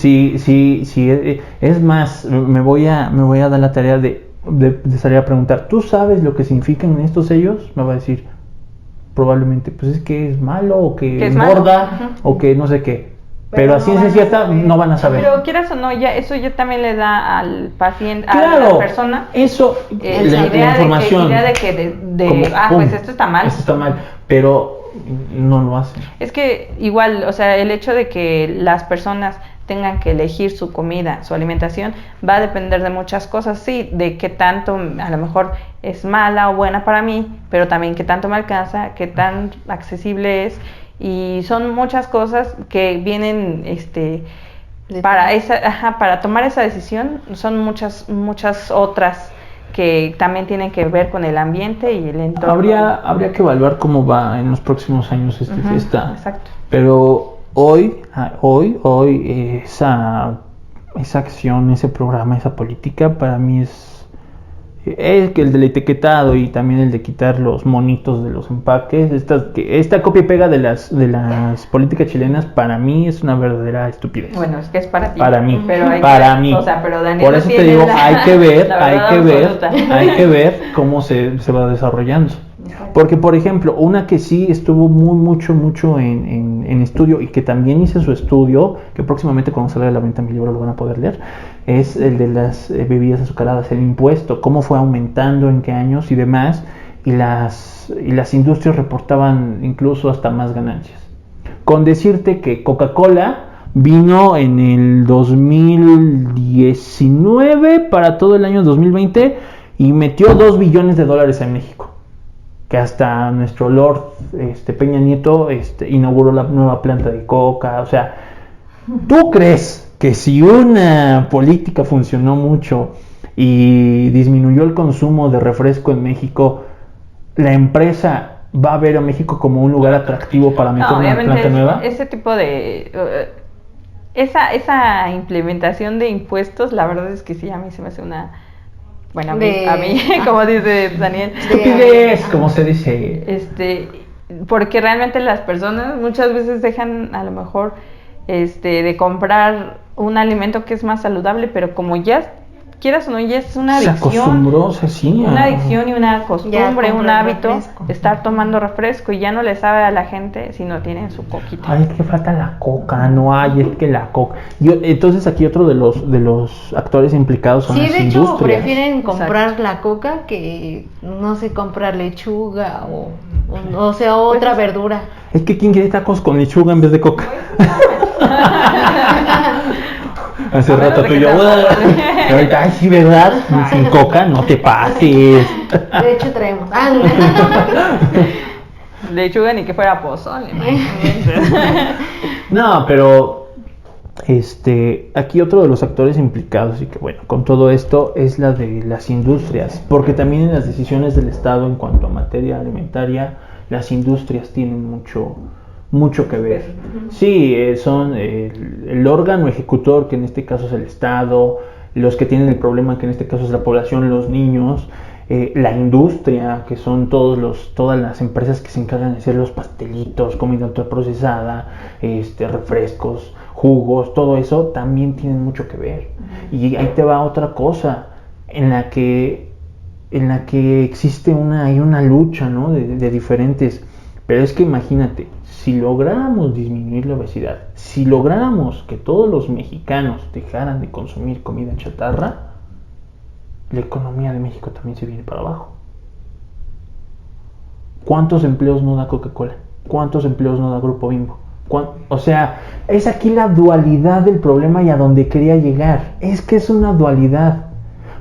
es más, me voy a dar la tarea de salir a preguntar, ¿tú sabes lo que significan estos sellos? Me va a decir, probablemente, pues es que es malo, o que Que es malo. engorda, Ajá. o que no sé qué. Pero Pero a no ciencia van a cierta saber. no van a saber. Pero quieras o no, eso ya también le da al paciente, a Claro, la persona, eso, la información. idea de que, como, pum, pues esto está mal. Esto está mal, pero no lo hacen. Es que igual, o sea, el hecho de que las personas tengan que elegir su comida, su alimentación, va a depender de muchas cosas, sí, de qué tanto a lo mejor es mala o buena para mí, pero también qué tanto me alcanza, qué tan accesible es, y son muchas cosas que vienen para tomar esa decisión, son muchas otras que también tienen que ver con el ambiente y el entorno. Habría que evaluar cómo va en los próximos años Ujú, esta. exacto. Pero hoy esa acción, ese programa, esa política para mí es que el del etiquetado y también el de quitar los monitos de los empaques. Esta copia y pega de las políticas chilenas para mí es una verdadera estupidez. Bueno, es que es para ti. Para mí, Pero hay para que- mí. O sea, pero Daniel Por no eso te tiene digo, la- hay que ver, la verdad absoluta. hay que ver cómo se va desarrollando. Porque, por ejemplo, una que sí estuvo mucho en estudio y que también hice su estudio, que próximamente cuando salga a la venta mi libro lo van a poder leer, es el de las bebidas azucaradas, el impuesto, cómo fue aumentando, en qué años y demás, y las industrias reportaban incluso hasta más ganancias. Con decirte que Coca-Cola vino en el 2019 para todo el año 2020 y metió $2 billones en México. Que hasta nuestro Lord Peña Nieto inauguró la nueva planta de coca. O sea, ¿tú crees que si una política funcionó mucho y disminuyó el consumo de refresco en México, la empresa va a ver a México como un lugar atractivo para meter No, una obviamente planta nueva? ese tipo de... esa implementación de impuestos, la verdad es que sí, a mí se me hace una... Bueno, a mí como dice Daniel, Estupidez, como se dice. Porque realmente las personas muchas veces dejan a lo mejor de comprar un alimento que es más saludable, pero como ya quieras o no, ya es una Se adicción. acostumbró, o sea, sí. Una adicción y una costumbre, un compran hábito refresco. de estar tomando refresco y ya no le sabe a la gente si no tienen su coquita. Ay, es que falta la coca, no hay, es que la coca. Entonces aquí otro de los actores implicados son Sí, las de hecho, industrias. prefieren comprar Exacto. la coca que, no sé, comprar lechuga o sea, otra verdura. Es que ¿quién quiere tacos con lechuga en vez de coca? Hace A menos rato de tú que y yo, te- y ahorita, ay, sí, ¿verdad? Sin coca, no te pases. De hecho, traemos. Lechuga ni que fuera pozole. No, pero aquí otro de los actores implicados y que bueno, con todo esto es la de las industrias, porque también en las decisiones del Estado en cuanto a materia alimentaria, las industrias tienen mucho que ver. Sí, son el órgano ejecutor, que en este caso es el Estado, los que tienen el problema, que en este caso es la población, los niños, la industria, que son todas las empresas que se encargan de hacer los pastelitos, comida ultraprocesada, refrescos, jugos, todo eso también tienen mucho que ver. Y ahí te va otra cosa en la que existe una lucha, ¿no? de diferentes. Pero es que imagínate, si lográramos disminuir la obesidad, si lográramos que todos los mexicanos dejaran de consumir comida chatarra, la economía de México también se viene para abajo. ¿Cuántos empleos no da Coca-Cola? ¿Cuántos empleos no da Grupo Bimbo? O sea, es aquí la dualidad del problema y a donde quería llegar. Es que es una dualidad.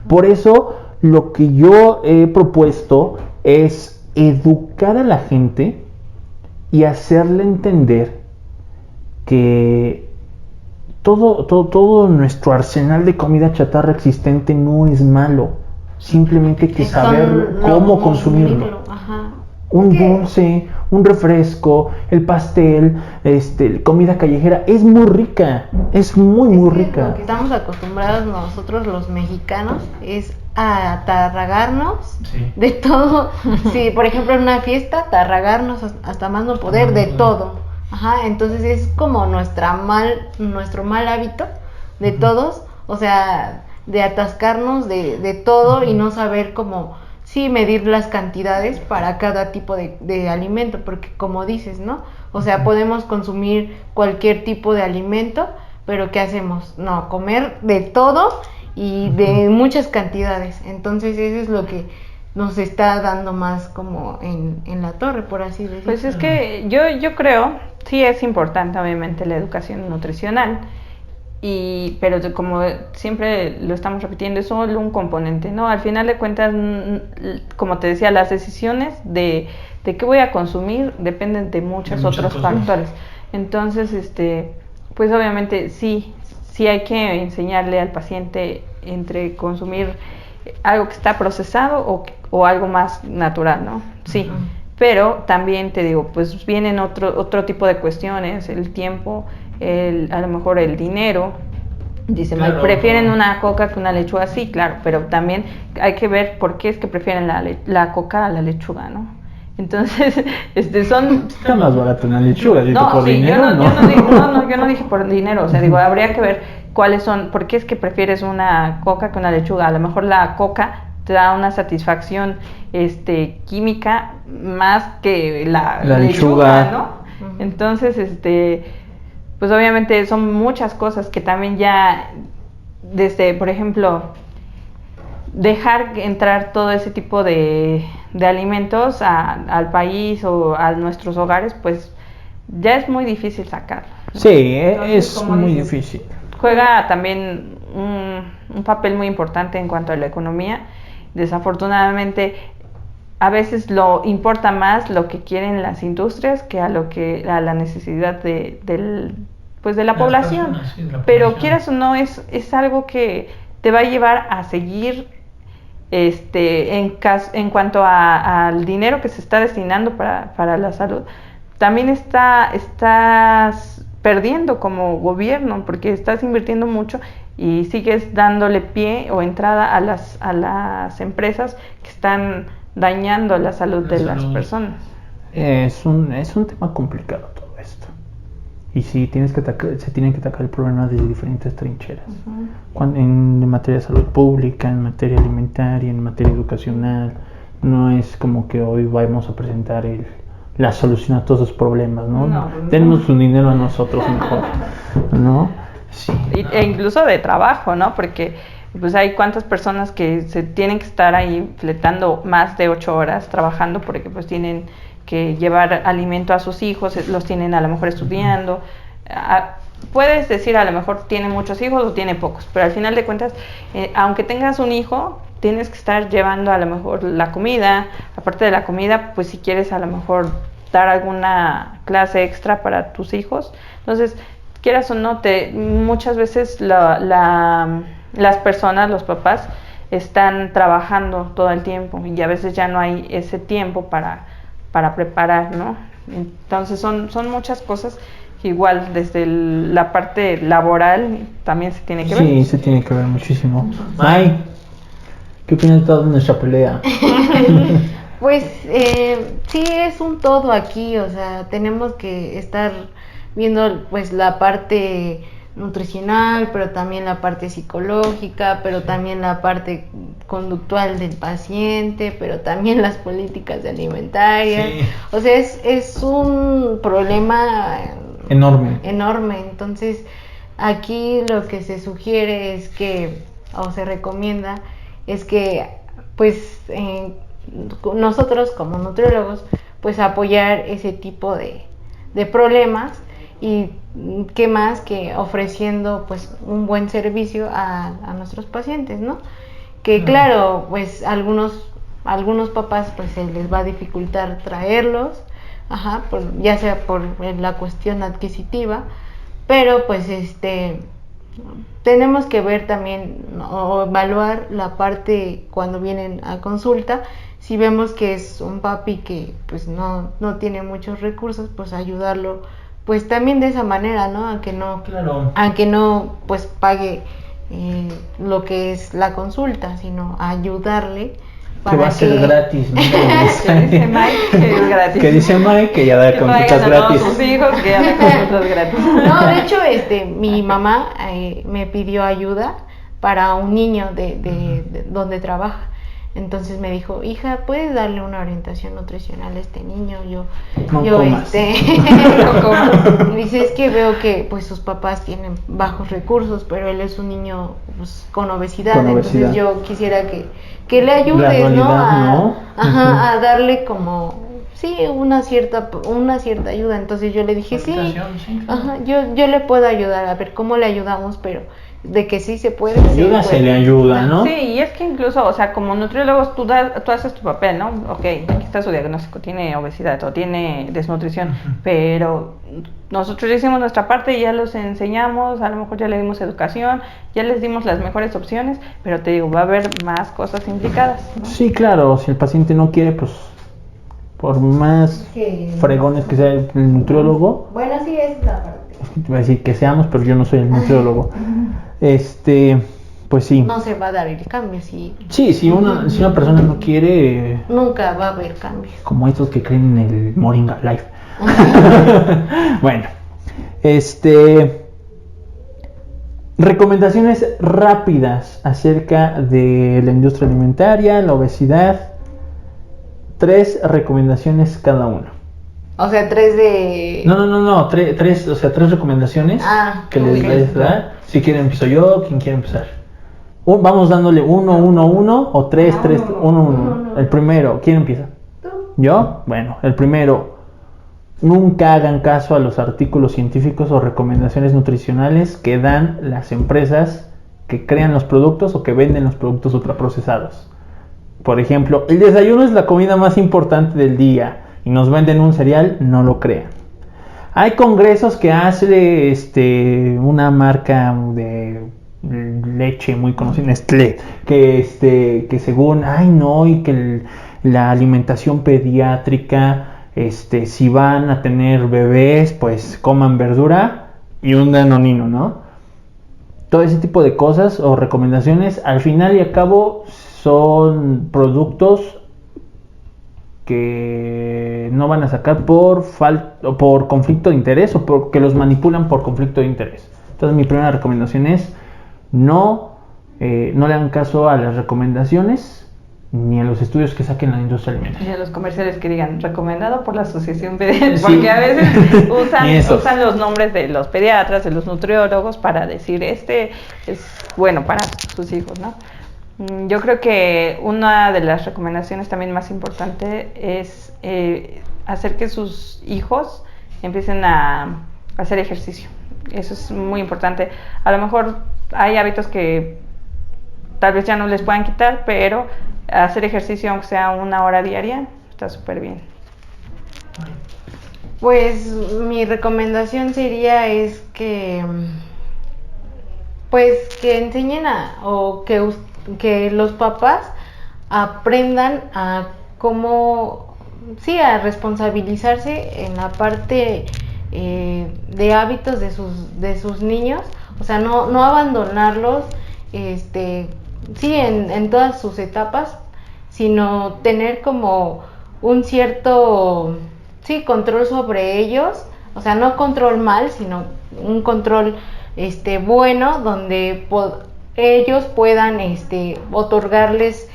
Por eso lo que yo he propuesto es educar a la gente y hacerle entender que todo nuestro arsenal de comida chatarra existente no es malo. Simplemente hay que saber cómo consumirlo. Ajá. Un dulce, un refresco, el pastel, comida callejera, es muy rica, es muy rica. Lo que estamos acostumbrados nosotros los mexicanos es a atarragarnos de todo. Sí, por ejemplo en una fiesta, atarragarnos hasta más no poder de todo. Ajá, entonces es como nuestro mal hábito de todos, o sea, de atascarnos de todo y no saber cómo medir las cantidades para cada tipo de alimento, porque como dices, ¿no? O sea, podemos consumir cualquier tipo de alimento, pero ¿qué hacemos? No, comer de todo y de muchas cantidades. Entonces eso es lo que nos está dando más como en la torre, por así decirlo. Pues es que yo creo, sí es importante obviamente la educación nutricional, pero como siempre lo estamos repitiendo, es solo un componente, ¿no? Al final de cuentas, como te decía, las decisiones de qué voy a consumir dependen de muchos otros factores. Entonces, pues obviamente sí hay que enseñarle al paciente entre consumir algo que está procesado o algo más natural, ¿no? Sí. Pero también te digo, pues vienen otro tipo de cuestiones, el tiempo, a lo mejor el dinero. Dice, claro, prefieren una coca que una lechuga, sí, claro, pero también hay que ver por qué es que prefieren la coca a la lechuga, ¿no? Entonces, Está más barato una lechuga, no, por sí, dinero, yo no dije por dinero, o sea, digo, habría que ver por qué es que prefieres una coca que una lechuga. A lo mejor la coca te da una satisfacción química más que la lechuga, ¿no? Entonces, pues obviamente son muchas cosas que también ya, desde, por ejemplo, dejar entrar todo ese tipo de alimentos al país o a nuestros hogares, pues ya es muy difícil sacarlo, ¿no? Sí, es muy difícil. Juega también un papel muy importante en cuanto a la economía. Desafortunadamente, a veces importa más lo que quieren las industrias que a la necesidad de la población. Pero quieras o no, es algo que te va a llevar a seguir en cuanto al dinero que se está destinando para la salud. También estás perdiendo como gobierno, porque estás invirtiendo mucho y sigues dándole pie o entrada a las empresas que están dañando la salud de las personas. Es un tema complicado todo esto. Y sí, se tiene que atacar el problema desde diferentes trincheras. En materia de salud pública, en materia alimentaria, en materia educacional. No es como que hoy vamos a presentar la solución a todos los problemas, ¿no? Dennos un dinero a nosotros mejor, ¿no? Sí. E incluso de trabajo, ¿no? Porque pues hay cuántas personas que se tienen que estar ahí fletando más de 8 horas trabajando porque pues tienen que llevar alimento a sus hijos, los tienen a lo mejor estudiando. Puedes decir a lo mejor tiene muchos hijos o tiene pocos, pero al final de cuentas, aunque tengas un hijo, tienes que estar llevando a lo mejor la comida. Aparte de la comida, pues si quieres a lo mejor dar alguna clase extra para tus hijos. Entonces, quieras o no, muchas veces las personas, los papás, están trabajando todo el tiempo y a veces ya no hay ese tiempo para preparar, ¿no? Entonces son muchas cosas que igual desde la parte laboral también se tiene que ver. Sí, se tiene que ver muchísimo. May, ¿Qué opinas de toda nuestra pelea? Pues sí, es un todo aquí, o sea, tenemos que estar viendo pues la parte nutricional, pero también la parte psicológica, pero también la parte conductual del paciente, pero también las políticas alimentarias. Sí. O sea, es un problema Enorme. Entonces, aquí lo que se sugiere es que, o se recomienda, es que pues nosotros como nutriólogos pues apoyar ese tipo de problemas, y qué más que ofreciendo pues un buen servicio a nuestros pacientes, ¿no? Que claro, pues algunos papás pues se les va a dificultar traerlos, ya sea por la cuestión adquisitiva, pero pues tenemos que ver también o evaluar la parte cuando vienen a consulta. Si vemos que es un papi que pues no tiene muchos recursos, pues ayudarlo pues también de esa manera, ¿no? Aunque no pues pague lo que es la consulta, sino ayudarle que va a ser gratis, ¿no? Que dice Mike que es gratis. Que dice Mike que ya da consultas gratis. Sus hijos que ya da consultas gratis. No, de hecho, mi mamá me pidió ayuda para un niño de donde trabaja. Entonces me dijo, hija, ¿puedes darle una orientación nutricional a este niño? No comas. No comas. Dice, es que veo que pues sus papás tienen bajos recursos, pero él es un niño pues, con obesidad. Entonces yo quisiera que le ayudes, ¿no? A darle como una cierta ayuda. Entonces yo le dije, sí, yo le puedo ayudar, a ver cómo le ayudamos, pero de que sí se puede. Se le ayuda, ¿no? Sí, y es que incluso, o sea, como nutriólogos tú haces tu papel, ¿no? Ok, aquí está su diagnóstico, tiene obesidad o tiene desnutrición, pero nosotros ya hicimos nuestra parte y ya los enseñamos, a lo mejor ya le dimos educación, ya les dimos las mejores opciones, pero te digo, va a haber más cosas implicadas, ¿no? Sí, claro, si el paciente no quiere, pues por más fregones que sea el nutriólogo. Bueno, sí, es la parte. Te voy a decir que seamos, pero yo no soy el nutriólogo. Pues sí. No se va a dar el cambio, sí. Sí, si una persona no quiere. Nunca va a haber cambio. Como estos que creen en el Moringa Life. Bueno, recomendaciones rápidas acerca de la industria alimentaria, la obesidad. 3 recomendaciones cada uno. O sea, 3 de... No, 3, o sea, 3 recomendaciones que les voy a dar. Si quieren empiezo yo, quien quiere empezar. Vamos dándole 1, 1, 1 o 3, 3, 1, 1. El primero, ¿quién empieza? ¿Tú? ¿Yo? Bueno, el primero, nunca hagan caso a los artículos científicos o recomendaciones nutricionales que dan las empresas que crean los productos o que venden los productos ultraprocesados. Por ejemplo, el desayuno es la comida más importante del día y nos venden un cereal, no lo crean. Hay congresos que hace una marca de leche muy conocida, Nestlé, que según, y que la alimentación pediátrica, si van a tener bebés, pues coman verdura y un danonino, ¿no? Todo ese tipo de cosas o recomendaciones, al final y al cabo, son productos que no van a sacar por conflicto de interés o porque los manipulan por conflicto de interés. Entonces mi primera recomendación es no le hagan caso a las recomendaciones ni a los estudios que saquen la industria alimentaria. Y a los comerciales que digan recomendado por la asociación pediátrica, porque a veces usan los nombres de los pediatras, de los nutriólogos para decir es bueno para sus hijos, ¿no? Yo creo que una de las recomendaciones también más importantes es hacer que sus hijos empiecen a hacer ejercicio. Eso es muy importante. A lo mejor hay hábitos que tal vez ya no les puedan quitar, pero hacer ejercicio, aunque sea 1 hora diaria, está súper bien. Pues mi recomendación sería que enseñen que los papás aprendan a cómo, a responsabilizarse en la parte de hábitos de sus niños, o sea, no abandonarlos sí, en todas sus etapas, sino tener como un cierto, sí, control sobre ellos, o sea, no control mal, sino un control bueno, donde ellos puedan otorgarles,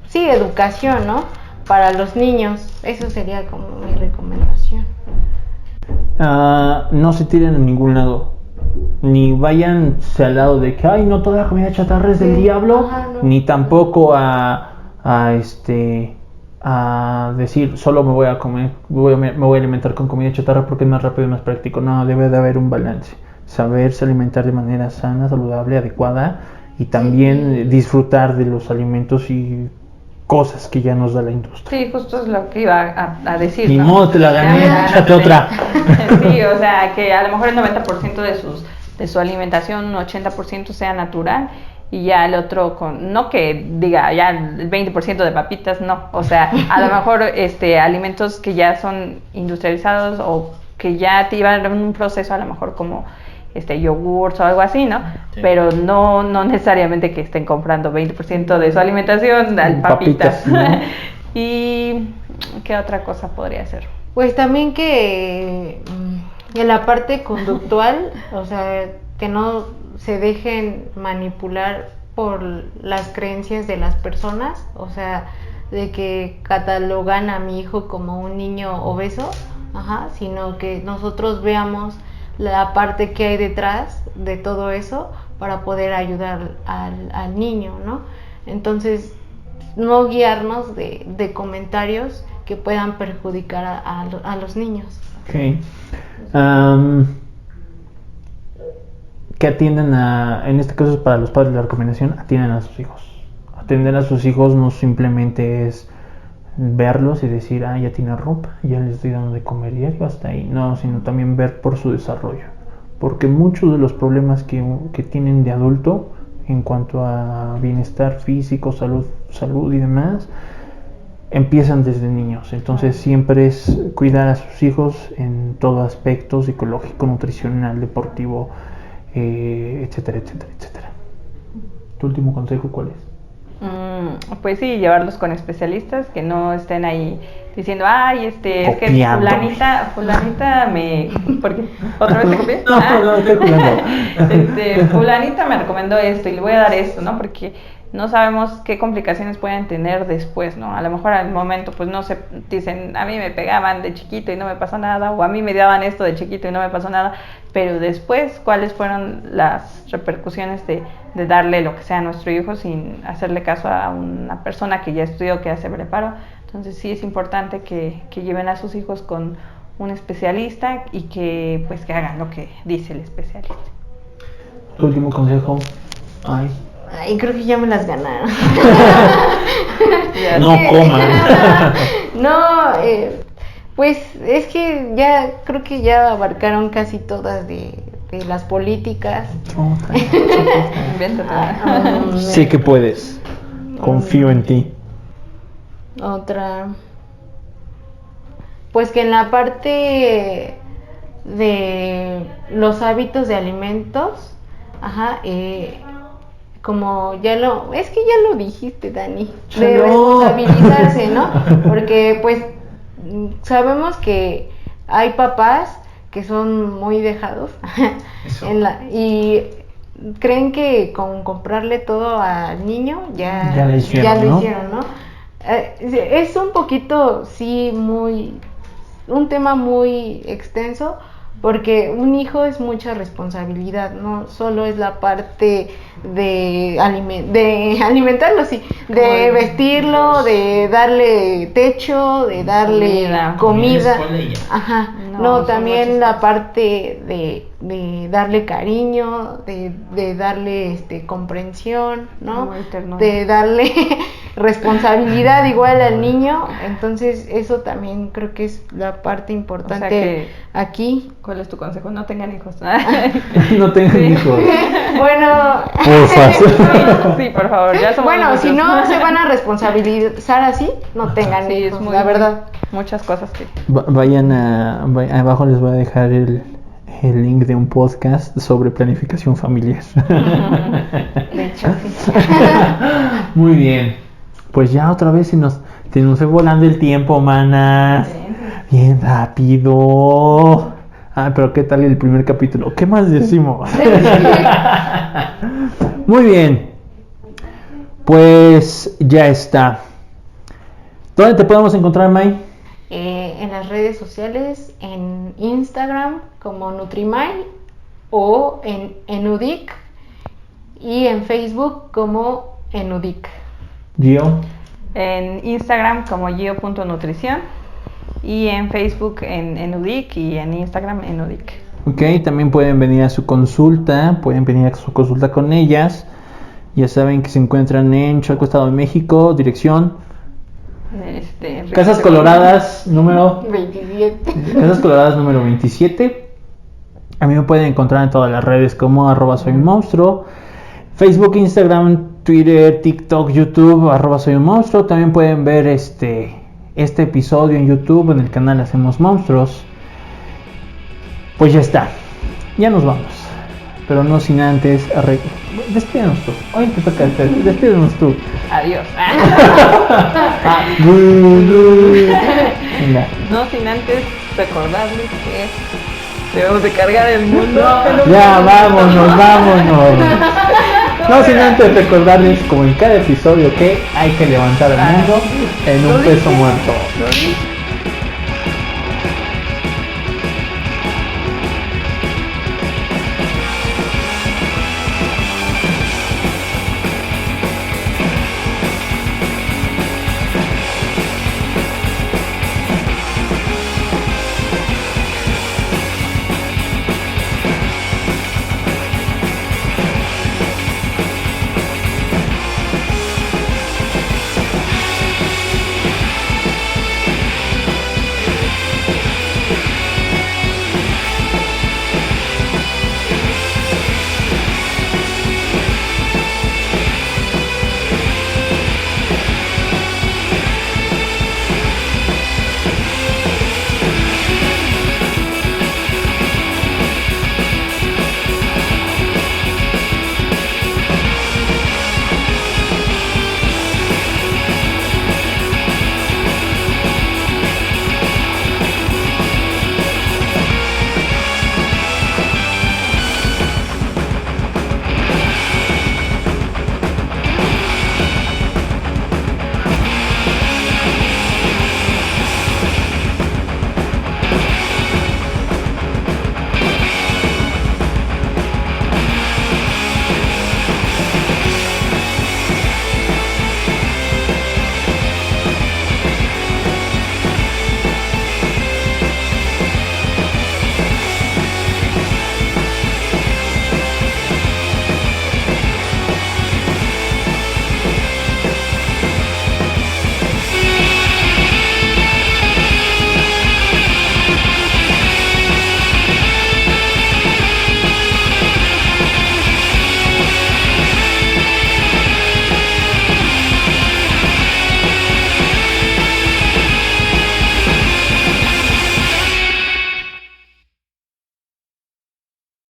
sí, educación, ¿no? Para los niños. Eso sería como mi recomendación. No se tiren a ningún lado, ni vayan al lado de que ay, no, toda la comida chatarra es del diablo. Ajá, no. Ni tampoco a decir solo me voy a comer, me voy a alimentar con comida chatarra porque es más rápido y más práctico. No, debe de haber un balance, saberse alimentar de manera sana, saludable, adecuada, y también disfrutar de los alimentos y cosas que ya nos da la industria. Sí, justo es lo que iba a decir. Ni ¿no? modo, te la gané, échate otra. Sí, o sea, que a lo mejor el 90% de su alimentación, un 80% sea natural, y ya el otro, no que diga ya el 20% de papitas, no. O sea, a lo mejor alimentos que ya son industrializados o que ya te llevan un proceso, a lo mejor como yogurts o algo así, ¿no? Sí. Pero no necesariamente que estén comprando 20% de su alimentación al papitas. ¿No? ¿Y qué otra cosa podría ser? Pues también que en la parte conductual, o sea, que no se dejen manipular por las creencias de las personas, o sea, de que catalogan a mi hijo como un niño obeso, sino que nosotros veamos la parte que hay detrás de todo eso para poder ayudar al niño, ¿no? Entonces, no guiarnos de comentarios que puedan perjudicar a los niños. Okay. Que atiendan en este caso es para los padres la recomendación, atiendan a sus hijos. Atender a sus hijos no simplemente es verlos y decir, ya tiene ropa, ya les estoy dando de comer diario, hasta ahí. No, sino también ver por su desarrollo. Porque muchos de los problemas que tienen de adulto en cuanto a bienestar físico, salud y demás, empiezan desde niños. Entonces siempre es cuidar a sus hijos en todo aspecto psicológico, nutricional, deportivo, etcétera, etcétera, etcétera. ¿Tu último consejo cuál es? Pues sí, llevarlos con especialistas, que no estén ahí diciendo, es que fulanita me... ¿Por qué? ¿Otra vez te copié? No, estoy jugando. Fulanita me recomendó esto y le voy a dar esto, ¿no? Porque no sabemos qué complicaciones pueden tener después, ¿no? A lo mejor al momento, pues no se dicen, a mí me pegaban de chiquito y no me pasó nada, o a mí me daban esto de chiquito y no me pasó nada, pero después, ¿cuáles fueron las repercusiones de darle lo que sea a nuestro hijo sin hacerle caso a una persona que ya estudió, que ya se preparó? Entonces sí es importante que lleven a sus hijos con un especialista y que pues que hagan lo que dice el especialista. Tu último consejo. Creo que ya me las ganaron. No coman. No, pues es que ya creo que ya abarcaron casi todas de las políticas. Sé que puedes. Confío en ti. Otra, pues que en la parte de los hábitos de alimentos, como ya lo dijiste, Dani, de responsabilizarse, ¿no? Porque pues sabemos que hay papás que son muy dejados y creen que con comprarle todo al niño ya lo hicieron, ¿no? Es un poquito, sí, un tema muy extenso, porque un hijo es mucha responsabilidad, no solo es la parte de alimentarlo, sí, de vestirlo, de darle techo, de darle comida. No, también la parte de darle cariño, de darle comprensión, ¿no? De darle responsabilidad igual al niño. Entonces eso también creo que es la parte importante, o sea que, aquí. ¿Cuál es tu consejo? No tengan hijos. No tengan hijos. Bueno, sí, por favor, ya somos bueno, si no se van a responsabilizar así, no tengan hijos, la verdad. Muchas cosas que... Vayan abajo les voy a dejar el el link de un podcast sobre planificación familiar. De hecho, sí. Muy bien. Pues ya otra vez se nos fue volando el tiempo, manas. Bien rápido. Ah, pero ¿qué tal el primer capítulo? ¿Qué más decimos? Muy bien. Pues ya está. ¿Dónde te podemos encontrar, May? En las redes sociales, en Instagram como Nutrimay o en Enudic y en Facebook como Enudic. Gio. En Instagram como gio.nutrición y en Facebook en Enudic y en Instagram Enudic. Ok, también pueden venir a su consulta, con ellas. Ya saben que se encuentran en Chalco, Estado de México, dirección Casas Coloradas número 27. Casas Coloradas número 27. A mí me pueden encontrar en todas las redes como @soyunmonstruo, Facebook, Instagram, Twitter, TikTok, YouTube, @soyunmonstruo. También pueden ver este episodio en YouTube, en el canal Hacemos Monstruos. Pues ya está, ya nos vamos, pero no sin antes despídanos tú. Hoy te toca, despídanos tú. Adiós. Venga. No sin antes recordarles que debemos de cargar el mundo. Ya, vámonos. No sin antes recordarles, como en cada episodio, que hay que levantar al mundo en un peso muerto.